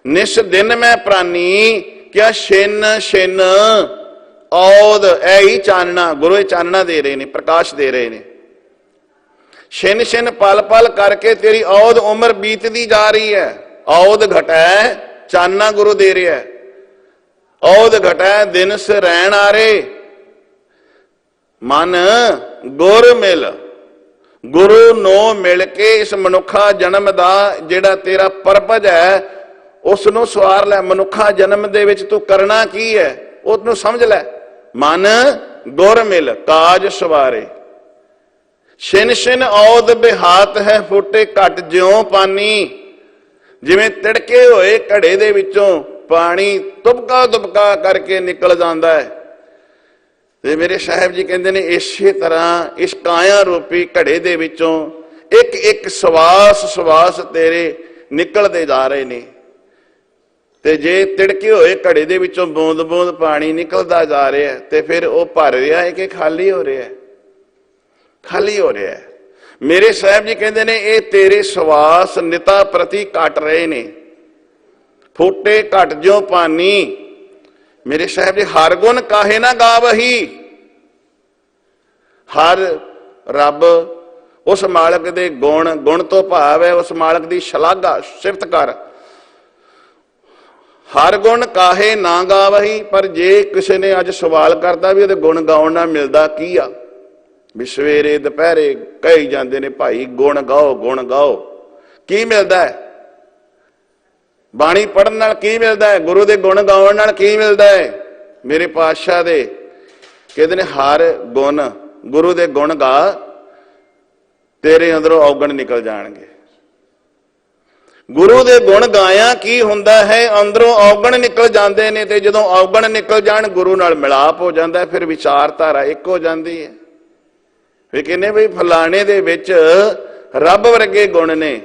ਨਿਸ ਦਿਨ ਮੈਂ ਪ੍ਰਾਨੀ, ਕਿਆ ਛਿਨ ਛਿਨ ਔਦ। ਇਹ ਹੀ ਚਾਨਣਾ, ਗੁਰੂ ਇਹ ਚਾਨਣਾ ਦੇ ਰਹੇ ਨੇ, ਪ੍ਰਕਾਸ਼ ਦੇ ਰਹੇ ਨੇ। ਛਿਨ ਛਿਨ ਪਲ ਪਲ ਕਰਕੇ ਤੇਰੀ ਔਦ ਉਮਰ ਬੀਤਦੀ ਜਾ ਰਹੀ ਹੈ। ਔਦ ਘਟੈ, ਚਾਨਣਾ ਗੁਰੂ ਦੇ ਰਿਹਾ। ਔਦ ਘਟੈ ਦਿਨਸ ਰਹਿਣ ਆਰੇ, ਮਨ ਗੁਰ ਮਿਲ। ਗੁਰੂ ਨੂੰ ਮਿਲ ਕੇ ਇਸ ਮਨੁੱਖਾ ਜਨਮ ਦਾ ਜਿਹੜਾ ਤੇਰਾ ਪਰਪਜ ਹੈ, ਉਸ ਨੂੰ ਸਵਾਰ ਲੈ। ਮਨੁੱਖਾ ਜਨਮ ਦੇ ਵਿੱਚ ਤੂੰ ਕਰਨਾ ਕੀ ਹੈ, ਉਹਨੂੰ ਸਮਝ ਲੈ। ਮਨ ਗੁਰ ਮਿਲ ਕਾਜ ਸਵਾਰੇ, ਛਿਨ ਛਿਨ ਔਦ ਬਿਹਾਤ ਹੈ, ਫੁੱਟੇ ਘਟ ਜਿਉ ਪਾਨੀ। ਜਿਵੇਂ ਤਿੜਕੇ ਹੋਏ ਘੜੇ ਦੇ ਵਿੱਚੋਂ ਪਾਣੀ ਤੁਬਕਾ ਤੁਬਕਾ ਕਰਕੇ ਨਿਕਲ ਜਾਂਦਾ ਹੈ। ਤੇ ਮੇਰੇ ਸਾਹਿਬ ਜੀ ਕਹਿੰਦੇ ਨੇ, ਇਸੇ ਤਰ੍ਹਾਂ ਇਸ ਕਾਇਆ ਰੂਪੀ ਘੜੇ ਦੇ ਵਿੱਚੋਂ ਇੱਕ ਇੱਕ ਸਵਾਸ ਸਵਾਸ ਤੇਰੇ ਨਿਕਲਦੇ ਜਾ ਰਹੇ ਨੇ। ਤੇ ਜੇ ਤਿੜਕੇ ਹੋਏ ਘੜੇ ਦੇ ਵਿੱਚੋਂ ਬੂੰਦ ਬੂੰਦ ਪਾਣੀ ਨਿਕਲਦਾ ਜਾ ਰਿਹਾ, ਤੇ ਫਿਰ ਉਹ ਭਰ ਰਿਹਾ ਹੈ ਕਿ ਖਾਲੀ ਹੋ ਰਿਹਾ ਹੈ? ਖਾਲੀ ਹੋ ਰਿਹਾ ਹੈ। ਮੇਰੇ ਸਾਹਿਬ ਜੀ ਕਹਿੰਦੇ ਨੇ, ਇਹ ਤੇਰੇ ਸਵਾਸ ਨਿਤਾ ਪ੍ਰਤੀ ਘਟ ਰਹੇ ਨੇ। ਫੁੱਟੇ ਘਟ ਜਿਉ ਪਾਨੀ। ਮੇਰੇ ਸਾਹਿਬ ਜੀ, ਹਰ ਗੁਣ ਕਾਹੇ ਨਾ ਗਾਵਹੀ। ਹਰ ਰੱਬ, ਉਸ ਮਾਲਕ ਦੇ ਗੁਣ, ਗੁਣ ਤੋਂ ਭਾਵ ਹੈ ਉਸ ਮਾਲਕ ਦੀ ਸ਼ਲਾਘਾ, ਸਿਫਤ ਕਰ। ਹਰ ਗੁਣ ਕਾਹੇ ਨਾ ਗਾਵਹੀ। ਪਰ ਜੇ ਕਿਸੇ ਨੇ ਅੱਜ ਸਵਾਲ ਕਰਦਾ ਵੀ ਉਹਦੇ ਗੁਣ ਗਾਉਣ ਨਾਲ ਮਿਲਦਾ ਕੀ ਆ, ਵੀ ਸਵੇਰੇ ਦੁਪਹਿਰੇ ਕਹੀ ਜਾਂਦੇ ਨੇ, ਭਾਈ ਗੁਣ ਗਾਓ ਗੁਣ ਗਾਓ, ਕੀ ਮਿਲਦਾ ਹੈ? ਬਾਣੀ ਪੜਨ ਨਾਲ ਕੀ ਮਿਲਦਾ ਹੈ? ਗੁਰੂ ਦੇ ਗੁਣ ਗਾਉਣ ਨਾਲ ਕੀ ਮਿਲਦਾ ਹੈ? ਮੇਰੇ ਪਾਤਸ਼ਾਹ ਦੇ ਕਹਿੰਦੇ ਨੇ ਹਰ ਗੁਣ, ਗੁਰੂ ਦੇ ਗੁਣ ਗਾ, ਤੇਰੇ ਅੰਦਰੋਂ ਔਗਣ ਨਿਕਲ ਜਾਣਗੇ। ਗੁਰੂ ਦੇ ਗੁਣ ਗਾਇਆ ਕੀ ਹੁੰਦਾ ਹੈ? ਅੰਦਰੋਂ ਔਗਣ ਨਿਕਲ ਜਾਂਦੇ ਨੇ, ਤੇ ਜਦੋਂ ਔਗਣ ਨਿਕਲ ਜਾਣ ਗੁਰੂ ਨਾਲ ਮਿਲਾਪ ਹੋ ਜਾਂਦਾ, ਫਿਰ ਵਿਚਾਰਧਾਰਾ ਇੱਕ ਹੋ ਜਾਂਦੀ ਹੈ। ਫਿਰ ਕਹਿੰਦੇ ਬਈ ਫਲਾਣੇ ਦੇ ਵਿੱਚ ਰੱਬ ਵਰਗੇ ਗੁਣ ਨੇ,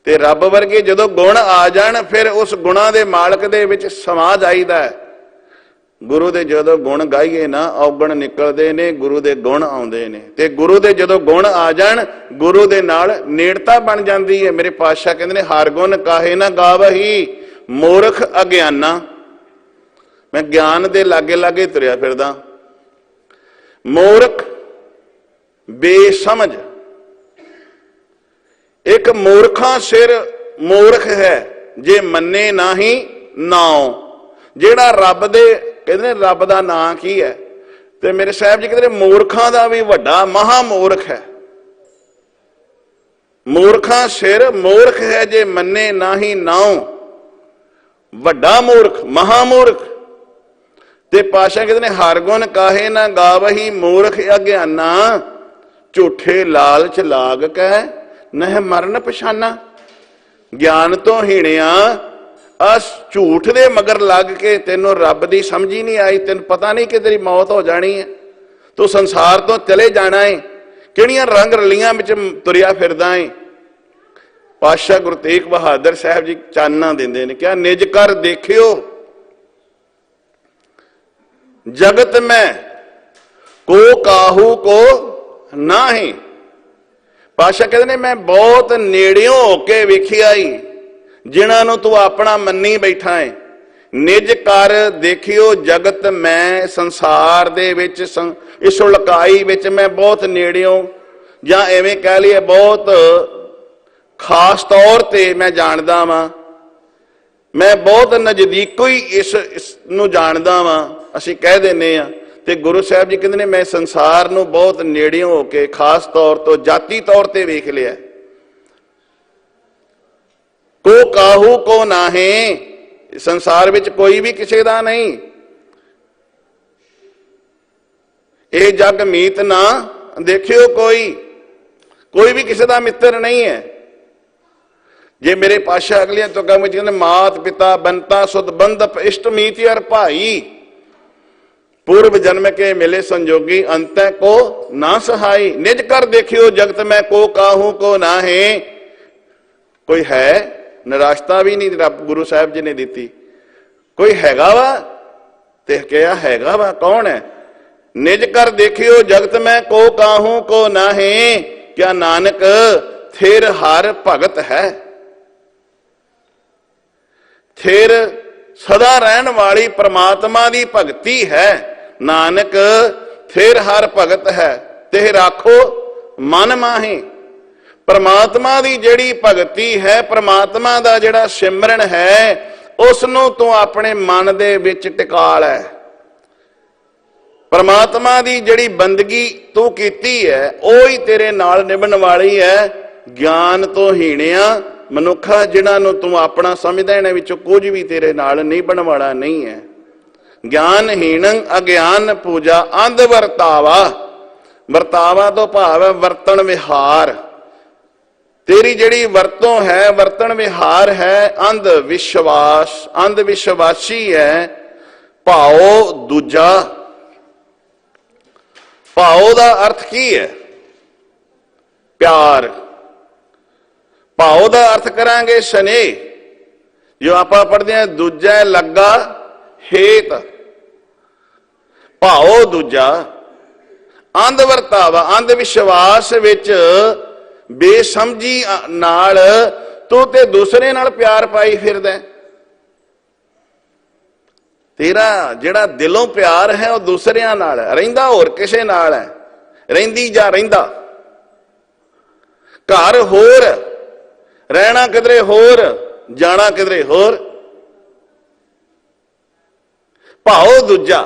ਤੇ ਰੱਬ ਵਰਗੇ ਜਦੋਂ ਗੁਣ ਆ ਜਾਣ ਫਿਰ ਉਸ ਗੁਣਾਂ ਦੇ ਮਾਲਕ ਦੇ ਵਿੱਚ ਸਮਾ ਜਾਈਦਾ। ਗੁਰੂ ਦੇ ਜਦੋਂ ਗੁਣ ਗਾਈਏ ਨਾ, ਔਗਣ ਨਿਕਲਦੇ ਨੇ, ਗੁਰੂ ਦੇ ਗੁਣ ਆਉਂਦੇ ਨੇ, ਤੇ ਗੁਰੂ ਦੇ ਜਦੋਂ ਗੁਣ ਆ ਜਾਣ ਗੁਰੂ ਦੇ ਨਾਲ ਨੇੜਤਾ ਬਣ ਜਾਂਦੀ ਹੈ। ਮੇਰੇ ਪਾਤਸ਼ਾਹ ਕਹਿੰਦੇ ਨੇ ਹਰ ਗੁਣ ਕਾਹੇ ਨਾ ਗਾਵਹੀ ਮੂਰਖ ਅਗਿਆਨਾ। ਮੈਂ ਗਿਆਨ ਦੇ ਲਾਗੇ ਲਾਗੇ ਤੁਰਿਆ ਫਿਰਦਾ, ਮੂਰਖ ਬੇਸਮਝ, ਇੱਕ ਮੂਰਖਾਂ ਸਿਰ ਮੂਰਖ ਹੈ ਜੇ ਮੰਨੇ ਨਾਹੀ ਨਾਉ। ਜਿਹੜਾ ਰੱਬ ਦੇ ਕਹਿੰਦੇ ਨੇ ਰੱਬ ਦਾ ਨਾਂ ਕੀ ਹੈ? ਤੇ ਮੇਰੇ ਸਾਹਿਬ ਜੀ ਕਹਿੰਦੇ ਨੇ ਮੂਰਖਾਂ ਦਾ ਵੀ ਵੱਡਾ ਮਹਾ ਮੂਰਖ ਹੈ। ਮੂਰਖਾਂ ਸਿਰ ਮੂਰਖ ਹੈ ਜੇ ਮੰਨੇ ਨਾਹੀ ਨਾਉ, ਵੱਡਾ ਮੂਰਖ, ਮਹਾ ਮੂਰਖ। ਤੇ ਪਾਤਸ਼ਾਹ ਕਹਿੰਦੇ ਨੇ ਹਰ ਗੁਣ ਕਾਹੇ ਨਾ ਗਾਵਹੀ ਮੂਰਖ ਅਗਿਆਨਾ, ਝੂਠੇ ਲਾਲਚ ਲਾਗ ਕੈ ਨਹਿ ਮਰਨ ਪਛਾਨਾ। ਗਿਆਨ ਤੋਂ ਹੀਣਿਆ ਅਸ ਝੂਠ ਦੇ ਮਗਰ ਲੱਗ ਕੇ ਤੈਨੂੰ ਰੱਬ ਦੀ ਸਮਝ ਹੀ ਨਹੀਂ ਆਈ, ਤੈਨੂੰ ਪਤਾ ਨਹੀਂ ਕਿ ਤੇਰੀ ਮੌਤ ਹੋ ਜਾਣੀ ਹੈ, ਤੂੰ ਸੰਸਾਰ ਤੋਂ ਚਲੇ ਜਾਣਾ ਹੈ, ਕਿਹੜੀਆਂ ਰੰਗ ਰਲੀਆਂ ਵਿੱਚ ਤੁਰਿਆ ਫਿਰਦਾ ਹੈ। ਪਾਤਸ਼ਾਹ ਗੁਰੂ ਤੇਗ ਬਹਾਦਰ ਸਾਹਿਬ ਜੀ ਚਾਨਣਾ ਦਿੰਦੇ ਨੇ, ਕਿਹਾ ਨਿਜ ਕਰ ਦੇਖਿਓ ਜਗਤ ਮੈਂ ਕੋ ਕਾਹੂ ਕੋ ਨਾਹੀ। ਪਾਤਸ਼ਾਹ ਕਹਿੰਦੇ ਨੇ ਮੈਂ ਬਹੁਤ ਨੇੜਿਓਂ ਹੋ ਕੇ ਵੇਖਿਆ ਹੀ ਜਿਨ੍ਹਾਂ ਨੂੰ ਤੂੰ ਆਪਣਾ ਮੰਨੀ ਬੈਠਾ ਹੈ। ਨਿਜ ਕਰ ਦੇਖਿਓ ਜਗਤ ਮੈਂ, ਸੰਸਾਰ ਦੇ ਵਿੱਚ ਇਸ ਉਲਕਾਈ ਵਿੱਚ ਮੈਂ ਬਹੁਤ ਨੇੜਿਓਂ, ਜਾਂ ਐਵੇਂ ਕਹਿ ਲਈਏ ਬਹੁਤ ਖਾਸ ਤੌਰ ਤੇ ਮੈਂ ਜਾਣਦਾ ਵਾਂ, ਮੈਂ ਬਹੁਤ ਨਜ਼ਦੀਕੋਂ ਹੀ ਇਸ ਨੂੰ ਜਾਣਦਾ ਵਾਂ, ਅਸੀਂ ਕਹਿ ਦਿੰਦੇ ਆ। ਤੇ ਗੁਰੂ ਸਾਹਿਬ ਜੀ ਕਹਿੰਦੇ ਨੇ ਮੈਂ ਸੰਸਾਰ ਨੂੰ ਬਹੁਤ ਨੇੜਿਓਂ ਹੋ ਕੇ ਖਾਸ ਤੌਰ ਤੋਂ ਜਾਤੀ ਤੌਰ ਤੇ ਵੇਖ ਲਿਆ। ਕੋ ਕਾਹੂ ਕੋ ਨਾਹੀ, ਸੰਸਾਰ ਵਿੱਚ ਕੋਈ ਵੀ ਕਿਸੇ ਦਾ ਨਹੀਂ। ਇਹ ਜਗ ਮੀਤ ਨਾ ਦੇਖਿਓ ਕੋਈ ਵੀ ਕਿਸੇ ਦਾ ਮਿੱਤਰ ਨਹੀਂ ਹੈ। ਜੇ ਮੇਰੇ ਪਾਤਸ਼ਾਹ ਅਗਲੀਆਂ ਤੁਕਾਂ ਵਿੱਚ ਕਹਿੰਦੇ ਮਾਤ ਪਿਤਾ ਬੰਤਾ ਸੁਧ ਬੰਧਪ ਇਸ਼ਟ ਮੀਤ ਅਰ ਭਾਈ, पूर्व जन्म के मिले संजोगी अंत को ना सहाई। निज कर देखियो जगत में को काहू को ना है। कोई है निराशता भी नहीं रब गुरु साहब जी ने दी। कोई हैगा वा ते क्या हैगा वा कौन है? निज कर देखियो जगत में को काहू को ना है। क्या नानक थिर हर भगत है। थिर सदा रहन वाली परमात्मा की भगती है। नानक फिर हर भगत है ते राखो मन माही। परमात्मा की जिहड़ी भगती है, परमात्मा का जिहड़ा सिमरन है, उसनूं तू अपने मन दे विच टिका लै। परमात्मा की जिहड़ी बंदगी तू कीती है वो ही तेरे नाल निभण वाली है। ज्ञान तो हीणिया मनुखा जिन्हां तू अपना समझदा इन्हां विचों कुछ भी तेरे नाल निभण वाला नहीं है। ज्ञान हीण अज्ञान पूजा अंध वरतावा। वरतावा तो भाव है वर्तन विहार। तेरी जिहड़ी वरतों है, वर्तन विहार है अंध विश्वास, अंध विश्वासी है। भाओ दूजा, भाओ का अर्थ की है? प्यार। भाव का अर्थ करांगे स्नेह। जो आप पढ़ते हैं दूजा लगा हेत। भाव दूजा अंध वरतावा, अंध विश्वास विच बेसमझी नाल तू ते दूसरे नाल प्यार पाई फिरदा। तेरा जिहड़ा दिलों प्यार है वह दूसरियां नाल रहिंदा, होर किसे नाल है रहिंदी जा रहिंदा। घर होर, रहना किधरे होर, जाना किधरे होर। भाव दूजा।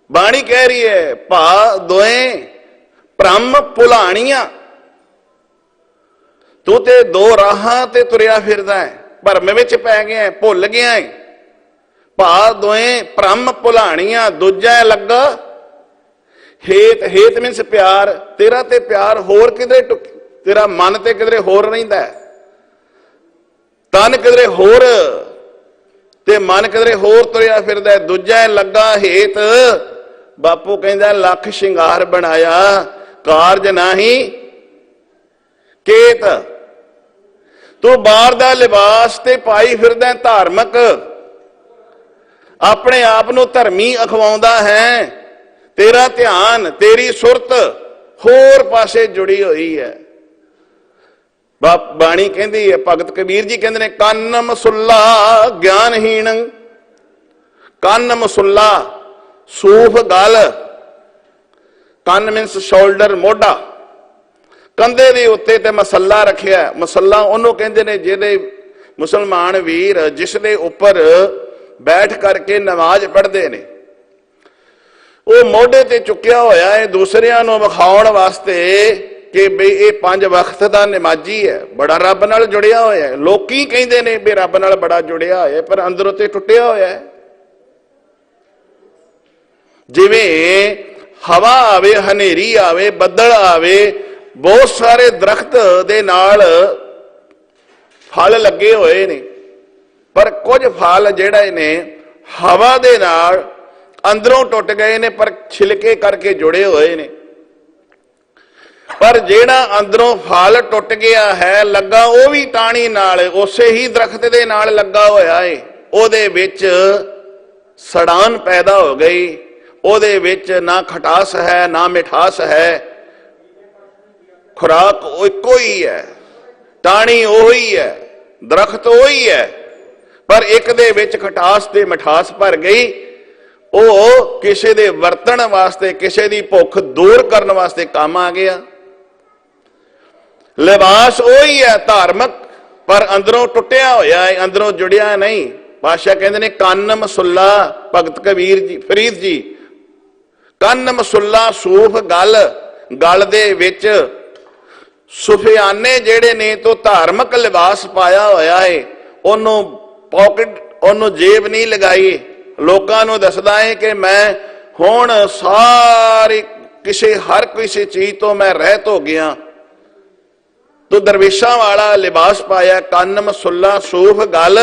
बाणी कह रही है भा दोए भ्रम भुलाणियां। तू ते दो राहां ते तुरिया फिरदा है, भरम विच पै गया है, भुल गया है। भा दोएं भ्रम भुलाणियां, दूजा लगा हेत। हेत मीनस प्यार, तेरा ते प्यार होर किधरे टुक, तेरा मन ते किधरे होर रहिंदा है, तन किधरे होर ते मन किधरे होर तुरिया फिरदा है। दूजा लगा हेत, बापू कहंदा लख शिंगार बनाया कारज नाही केत। तू बाहर दा लिबास ते पाई फिरदा धार्मिक, अपने आप नूं धर्मी अखवाउंदा है, तेरा ध्यान तेरी सुरत होर पासे जुड़ी हुई है। बाणी कहती है, भगत कबीर जी कहते हैं कंन मसुल्ला ज्ञानहीन। कंन मसुल्ला सूफ गल, कंन मीनस शोल्डर मोढा, कंधे दे उत्ते ते मसला रखिया। मसला उन्होंने कहते हैं जिहदे मुसलमान वीर जिसदे उपर बैठ करके नमाज पढ़ते ने, वो मोढे ते चुकिया होया है दूसरियां नूं विखाउण वास्ते कि बई ये 5 वक्त का नमाजी है, बड़ा रब नाल जुड़िया होया है। लोकी कहंदे ने भी रब नाल बड़ा जुड़िया होया है, पर अंदरों ते टुटिया होया है। जिवें हवा आवे, हनेरी आवे, बदल आवे, बहुत सारे दरख्त दे नाल फल लगे हुए ने, पर कुछ फल जिहड़े ने हवा दे नाल अंदरों टुट गए ने, पर छिलके करके जुड़े हुए ने। पर जेड़ा अंदरों फल टुट गया है, लगा वो भी टाणी नाल उसे ही दरख्त दे नाल लगा होया है, ओदे विच सड़ान पैदा हो गई, ओदे विच ना खटास है ना मिठास है, खुराक इको ही है, टाणी ओही है, दरख्त ओही है, पर एक दे विच खटास ते मिठास भर गई। वो किसी दे वरतन वास्ते, किसी दी भुख दूर करने वास्ते काम आ गया। लिबास ओही है धार्मिक, पर अंदरों टुटिया होया है, अंदरों जुड़िया नहीं। बादशाह कहते ने कंन मसुल्ला, भगत कबीर जी फरीद जी, कंन मसुल्ला सूफ गल, गल दे विच सुफियाने जेड़े ने तो धार्मिक लिबास पाया होया है, उन्हों पॉकेट उन्हों जेब नहीं लगाई, लोगों को दसदा है कि मैं हुण सारी किसी हर किसी चीज तो मैं रहत हो गया। तो दरवेशा वाला लिबास पाया, कंन मसुल्ला सूफ गल,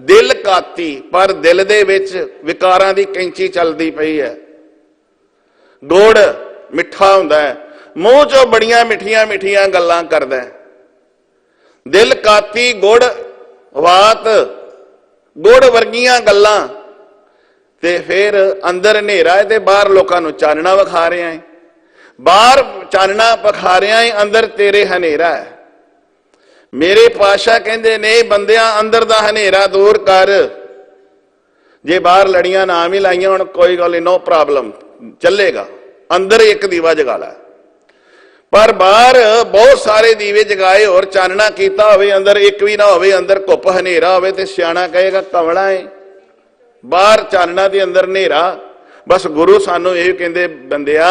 दिल काती, पर दिल दे विच विकारां दी कैंची चलदी पई है। गुड़ मिठा हुंदा है, मूँह चो बड़ियां मिठियां मिठियां गल्लां करदा है। दिल काती गुड़ वात, गुड़ वर्गियां गल्लां, ते फिर अंदर हनेरा है ते बाहर लोकां नूं चानना विखा रहा है, बाहर चानना विखा रहा है, अंदर तेरे हनेरा है। मेरे पातशाह कहंदे ने बंदियां अंदर दा हनेरा दूर कर, जे बाहर लड़ियां ना भी लाइयां हुण कोई गल नहीं, नो प्रॉब्लम, चलेगा, अंदर एक दीवा जगा ला। पर बाहर बहुत सारे दीवे जगाए और चानना कीता होवे, अंदर एक भी ना होवे, अंदर घुप हनेरा होवे, ते सियाणा कहेगा कमला है, बाहर चानना ते अंदर हनेरा। बस गुरु सानू ये कहंदे बंदिया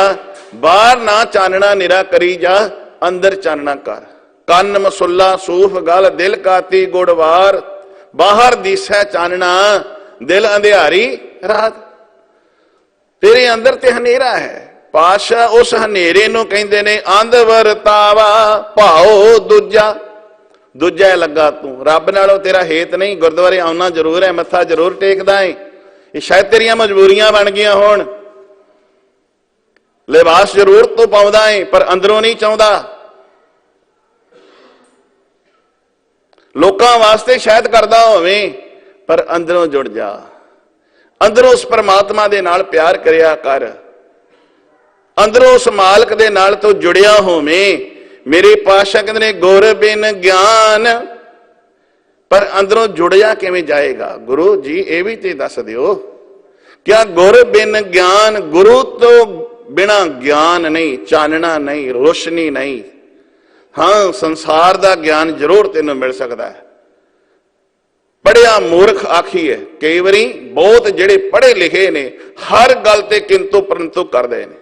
बाहर ना चानना निरा करी जा, अंदर चानना कर। कंन मसुल्ला सूफ गल, दिल काती गुड़वार, बाहर दिसै चानना, दिल अंधियारी रात। तेरे अंदर ते हनेरा है। पातशाह उस हनेरे नूं कहंदे ने अंध वरतावा भाओ दूजा। दूजा लगा तू, रब नालों तेरा हेत नहीं, गुरुद्वारे आउना जरूर है, मत्था जरूर टेकदा है, ये शायद तेरिया मजबूरियां बन गई होण, लिबास जरूर तू पाउंदा है पर अंदरों नहीं चाहुंदा। लोकां वास्ते शायद करदा होवे पर अंदरों जुड़ जा, अंदरों उस परमात्मा दे नाल प्यार करिया कर, अंदरों उस मालक दे नाल तो जुड़िया होवें। मेरे पातशाह कहते ने गुर बिन ज्ञान, पर अंदरों जुड़िया किवें जाएगा? गुरु जी ये भी ते दस दिओ, क्या गुर बिन ज्ञान, गुरु तो बिना ज्ञान नहीं, चानना नहीं, रोशनी नहीं। हाँ संसार दा ज्ञान जरूर तेनों मिल सकता है। पढ़िया मूर्ख आखी है, कई बारी बहुत जेड़े पढ़े लिखे ने हर गल ते किंतु परंतु करते हैं,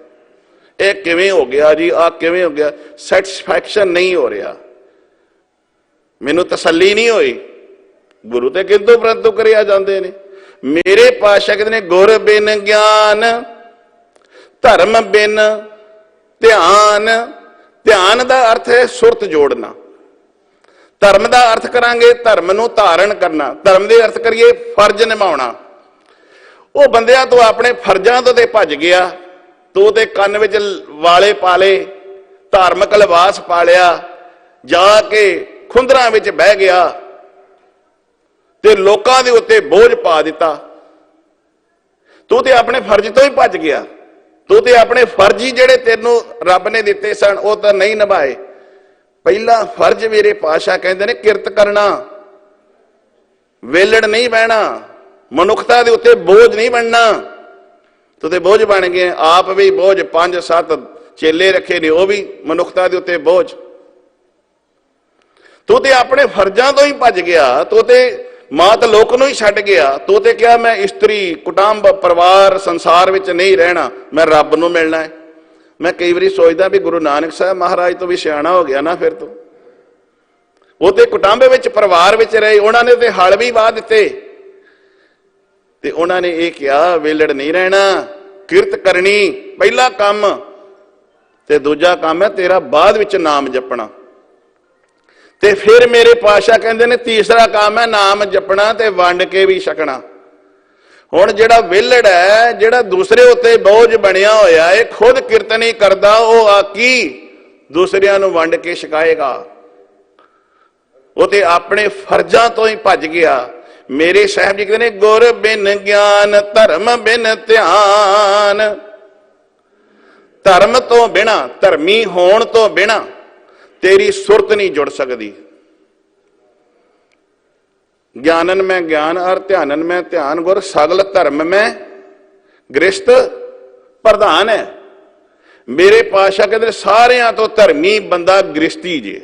ये किवें हो गया जी, आ किवें हो गया, सैटिस्फैक्शन नहीं हो रहा। मैनू तसल्ली नहीं हुई। गुरु ते किंतु परंतु करिया जाते ने। मेरे पातशाह कहते ने गुर बिन ज्ञान धर्म बिन ध्यान। ध्यान का अर्थ है सुरत जोड़ना। धर्म का अर्थ करांगे धर्म नूं धारण करना। धर्म के अर्थ करिए फर्ज निभाउणा। वो बंदिया तो अपने फर्जां तो ते भज गया। तो ते कन्न विच वाले पा ले, धार्मिक लिबास पा लिया, जाके खुंदरां विच बह गया ते लोकां दे उत्ते बोझ पा दिता। तू ते अपने फर्ज तो ही भज गया। तू ते अपने फर्ज ही जिहड़े तैनूं रब ने दिते सन वो तो नहीं निभाए। पहला फर्ज मेरे पातशाह कहते ने किरत करना, वेलड़ नहीं बहना, मनुखता दे उत्ते बोझ नहीं बनना। तू ते बोझ बन गए, आप भी बोझ, 5-7 चेले रखे ने वो भी मनुखता दे उत्ते बोझ। तू ते अपने फर्जां तो ही भज गया। तू ते मात लोक नूं ही छड्ड गया। तू ते क्या मैं इस्त्री कुटुंब परिवार संसार विच नहीं रहना, मैं रब नूं मिलना है। मैं कई बार सोचदा भी गुरु नानक साहब महाराज तो भी सियाणा हो गया ना। फिर तो वो ते कुटुंब विच परिवार विच रहे, उन्होंने ते हल भी वाह दिते ते उन्होंने ये कहा वेलड़ नहीं रहना, किरत करनी पहला काम ते दूजा काम है तेरा बाद विच नाम जपना। ते फिर मेरे पातशाह कहते ने तीसरा काम है नाम जपना ते वंड के भी छकना। हुण जिहड़ा वेलड़ है, जिहड़ा दूसरे उत्ते बोझ बनिया होया है, खुद किरत नहीं करदा, वो आकी दूसरियां नूं वंड के छकाएगा। वो ते अपने फर्जां तो ही भज गया। मेरे साहब जी कहते ने गुर बिन ज्ञान धर्म बिन ध्यान। धर्म तो बिना, धर्मी होण तो बिना तेरी सुरत नहीं जुड़ सकती। ज्ञानन में ज्ञान और ध्यानन में ध्यान। गुर सगल धर्म में गृहस्थ प्रधान है। मेरे पातशाह कहते सारियां तो धर्मी बंदा गृहस्थी जे,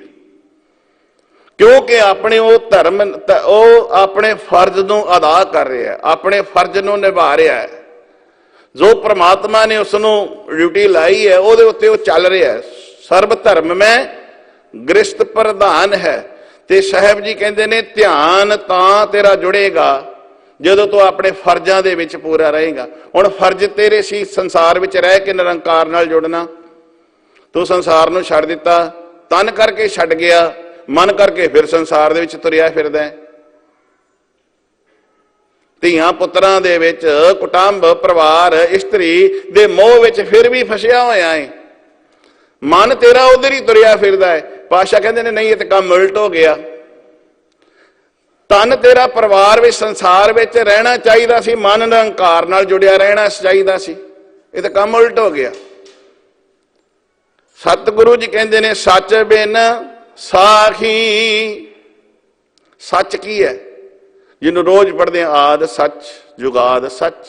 क्योंकि अपने वो धर्म वो अपने फर्ज नूं अदा कर रहा है, अपने फर्ज नूं निभा रहा है। जो परमात्मा ने उसनों ड्यूटी लाई है ਉਹਦੇ ਉੱਤੇ ਉਹ ਚੱਲ ਰਿਹਾ है। सर्व धर्म में गृहस्थ प्रधान है। ते साहब जी कहते ने ध्यान तां तेरा जुड़ेगा ਜਦੋਂ तू अपने फर्जां दे विच पूरा रहेगा। हुण फर्ज तेरे सी संसार विच रह के निरंकार नाल जुड़ना। तू संसार नूं छड्ड दिता, तन करके छड्ड गया, मन करके फिर संसार दे विच तुरिया फिरदा है। ਧੀਆਂ ਪੁੱਤਰਾਂ ਦੇ ਵਿੱਚ ਕੁਟੁੰਬ ਪਰਿਵਾਰ ਇਸਤਰੀ ਦੇ ਮੋਹ ਵਿੱਚ ਫਿਰ ਵੀ ਫਸਿਆ ਹੋਇਆ ਹੈ। ਮਨ ਤੇਰਾ ਉਧਰ ਹੀ ਤੁਰਿਆ ਫਿਰਦਾ ਹੈ। ਪਾਤਸ਼ਾਹ ਕਹਿੰਦੇ ਨੇ ਨਹੀਂ ਇਹ ਤਾਂ ਕੰਮ ਉਲਟ ਹੋ ਗਿਆ। ਤਨ ਤੇਰਾ ਪਰਿਵਾਰ ਵਿੱਚ ਸੰਸਾਰ ਵਿੱਚ ਰਹਿਣਾ ਚਾਹੀਦਾ ਸੀ, ਮਨ ਨਿਰੰਕਾਰ ਨਾਲ ਜੁੜਿਆ ਰਹਿਣਾ ਚਾਹੀਦਾ ਸੀ। ਇਹ ਤਾਂ ਕੰਮ ਉਲਟ ਹੋ ਗਿਆ। ਸਤਿਗੁਰੂ ਜੀ ਕਹਿੰਦੇ ਨੇ ਸੱਚ ਬਿਨ ਸਾਖੀ। ਸੱਚ ਕੀ ਹੈ? जिन्हों रोज पढ़ते हैं आद सच जुगाद सच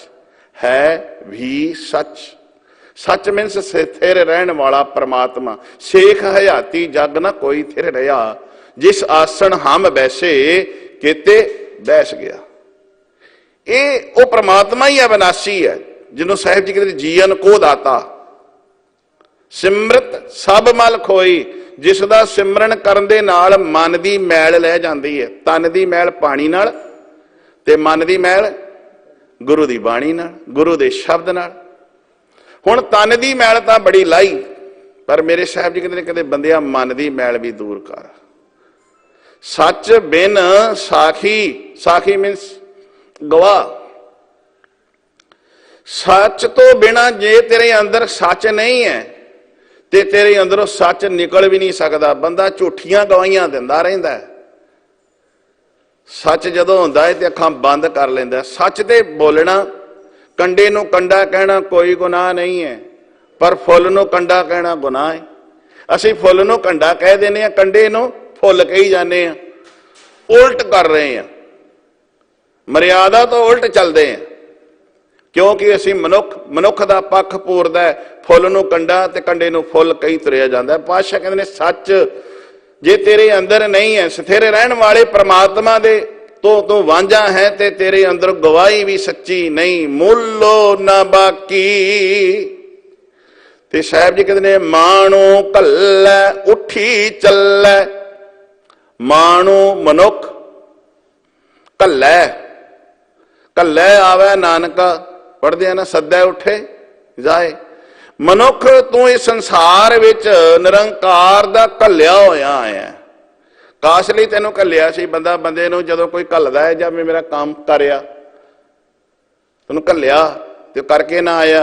है भी सच। सच मीनस स्थिर रहने वाला परमात्मा। शेख हयाती जग ना कोई थिर रहा, जिस आसन हम बैसे केते बैस गया। ये वो परमात्मा ही अविनाशी है जिन्हों साहिब जी कहते जीवन को दाता। सिमरत सब मल खोई, जिसदा सिमरन करन दे नाल मन दी मैल लै जांदी है। तन दी मैल पानी नाल ते मन दी मैल गुरु दी बाणी नाल, गुरु दे शब्द नाल। हुण तन दी मैल तां बड़ी लाई, पर मेरे साहब जी कहते ने कदे बंदिया मन दी मैल भी दूर कर। सच बिन साखी। साखी मीनस गवाह। सच तो बिना जे तेरे अंदर सच नहीं है ते तेरे अंदरों सच निकल भी नहीं सकता। बंदा झूठियां गवाहियां दिंदा रहिंदा है। सच जदों हुंदा है ते अखां बंद कर लैंदा। सच ते बोलना, कंडे नूं कंडा कहना कोई गुनाह नहीं है, पर फुल नूं कंडा कहना गुनाह है। असीं फुल नूं कंडा कह दिंदे हां, कंडे नूं फुल कही जाने हां। उल्ट कर रहे हैं, मर्यादा तो उल्ट चलते हैं, क्योंकि असीं मनुख दा पक्ष पूरदा है। फुल नूं कंडा ते कंडे नूं फुल कही तुरिया जांदा है। पातशाह कहंदे ने सच जे तेरे अंदर नहीं है, स्थिर रहने वाले परमात्मा दे तो तू वांझा है ते तेरे अंदर गवाही भी सच्ची नहीं। मुल्लो ना बाकी। ते साहब जी कहते ने मानो कल्लै उठी चलै। मानू मनुख कल्लै कल्लै आवे नानका, पढ़दे हैं ना, सद्दै उठे जाए। मनुख तू इस संसार विच निरंकार दा घल्लिया होया आया। काश लई तैनू घल्लिया सी। बंदा बंदे नू जदों कोई घल्लदा है, जब मेरा काम करिया, तैनू घल्लिया ते करके ना आया,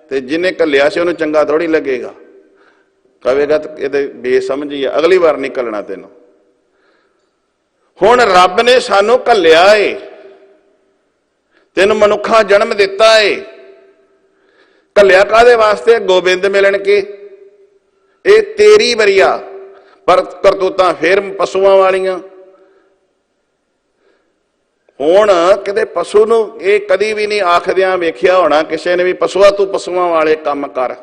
ते जिन्हें घल्लिया सी उहनूं चंगा थोड़ी लगेगा, कहेगा ये बेसमझी है, अगली बार नहीं घल्लना तैनू। हुण रब ने सानू घल्लिया है, तेन मनुखा जन्म दिता है। घल्लिया काहदे वास्ते? गोबिंद मिलन के। ये तेरी वरिया, पर करतूतां फिर पशुआं वालियां। हुण किते पशु नूं ये कदी भी नहीं आखदियां वेखिया होना किसी ने भी, पशुआ तू पशुआं वाले काम कर।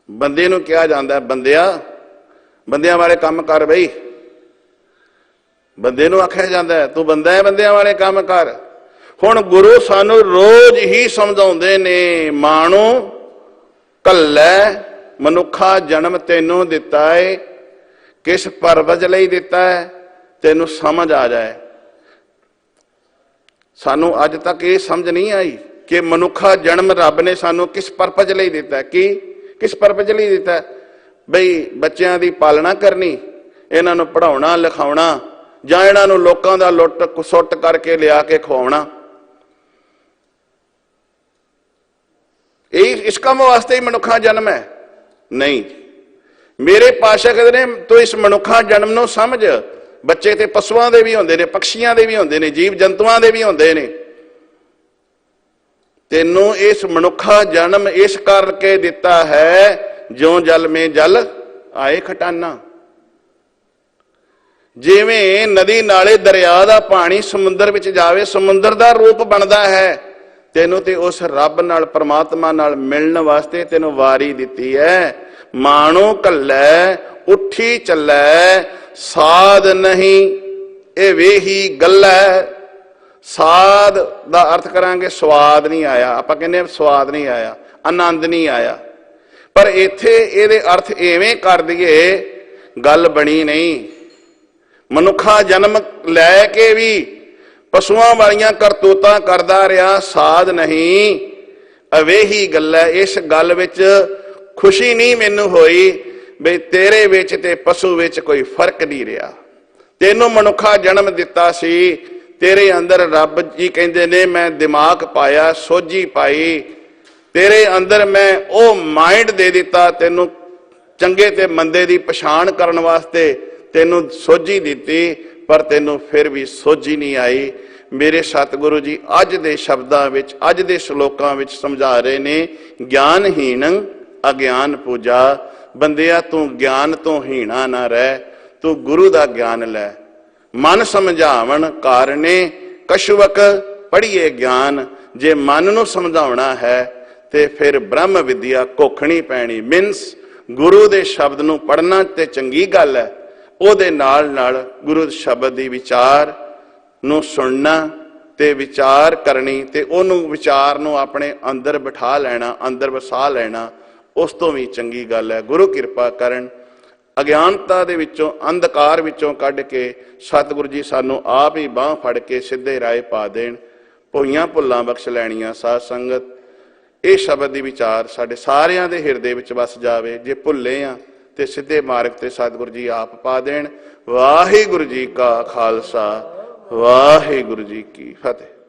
बंदे नूं कहा जांदा है, बंदिया बंदियां वाले काम कर बई। बंदे नूं आखिया जांदा है, तू बंदा है, बंदियां वाले काम कर। हुण गुरु सानू रोज ही समझाउंदे ने, मानू घल्लै मनुखा जन्म तैनू दिता है, किस परपज लई दिता है, तैनू समझ आ जाए। सानू अज तक ये समझ नहीं आई कि मनुखा जन्म रब ने सानू किस परपज लई दिता है। कि किस परपज लई दिता है? बई बच्चों की पालना करनी, इन्हां नूं पढ़ाउणा लिखाउणा, जां इन्हां नूं लोकां दा लुੱਟ सुੱਟ करके लिया के खवाउणा। इस काम वास्ते ही मनुखा जन्म है? नहीं। मेरे पातशाह कहते हैं, तो इस मनुखा जन्म नूं समझ। बच्चे ते पशुआं दे भी होंदे ने, पक्षियां दे भी होंदे ने, जीव जंतुआं दे भी होंदे ने। तैनू इस मनुखा जन्म इस करके दिता है, ज्यों जल में जल आए खटाना। जिवें नदी नाले दरिया दा पानी समुद्र विच जावे, समुद्र दा रूप बनदा है। तैनू ते उस रब नाल, परमात्मा नाल मिलण वास्ते तैनू वारी दिती है। मानू घल्लै उठी चलै, साध नहीं ये वेही गल्लै। साध दा अर्थ करांगे स्वाद नहीं आया, आपां कहने स्वाद नहीं आया, आनंद नहीं आया। पर इत्थे इहदे अर्थ इवें कर दईए, गल बनी नहीं। मनुखा जन्म लैके भी पशुआं वालियां करतूतां करदा रहा, साध नहीं अवेही गल्लै। इस गल विच खुशी नहीं मैनू होई बई तेरे विच ते पशु विच कोई फर्क नहीं रहा। तैनू मनुखा जन्म दिता सी, तेरे अंदर रब जी कहंदे ने मैं दिमाग पाया, सोझी पाई, तेरे अंदर मैं ओ माइंड दे दिता, तैनू चंगे ते मंदे दी पछाण करन वास्ते तैनू सोझी दिती, पर तैनू फिर भी सोझी नहीं आई। मेरे सतगुरु जी अज दे शब्दां विच, अज दे श्लोकां विच समझा रहे ने, ज्ञानहीन अज्ञान पूजा। बंदिया तू ज्ञान तो हीना ना रह, तू गुरु दा ज्ञान लै। मन समझावन कारणे कछुवक पढ़िए ज्ञान। जे मन नूं समझाउणा है ते फिर ब्रह्म विद्या घोखणी पैणी। मीनस गुरु दे शब्द नूं पढ़ना ते चंगी गल है, ਉਹਦੇ ਨਾਲ ਨਾਲ गुरु शब्द ਦੀ विचार ਨੂੰ सुनना ਤੇ विचार करनी ਤੇ ਉਹਨੂੰ विचार ਨੂੰ ਆਪਣੇ अंदर बिठा ਲੈਣਾ, अंदर ਵਸਾ ਲੈਣਾ, ਉਸ ਤੋਂ ਵੀ ਚੰਗੀ ਗੱਲ ਹੈ। गुरु किरपा ਕਰਨ, अज्ञानता ਦੇ ਵਿੱਚੋਂ, अंधकार ਵਿੱਚੋਂ ਕੱਢ ਕੇ सतगुरु जी सानू आप ही बांह फड़ के सीधे राह पा देण। ਭੋਈਆਂ ਭੁੱਲਾਂ बख्श लैणियां साध संगत। ਇਹ शब्द ਦੀ विचार ਸਾਡੇ ਸਾਰਿਆਂ ਦੇ ਹਿਰਦੇ ਵਿੱਚ ਵਸ ਜਾਵੇ। ਜੇ ਭੁੱਲੇ ਆ ਤੇ ਸਿੱਧੇ ਮਾਰਗ ਤੇ ਸਤਿਗੁਰੂ ਜੀ ਆਪ ਪਾ ਦੇਣ। ਵਾਹਿਗੁਰੂ ਜੀ ਕਾ ਖਾਲਸਾ, ਵਾਹਿਗੁਰੂ ਜੀ ਕੀ ਫਤਿਹ।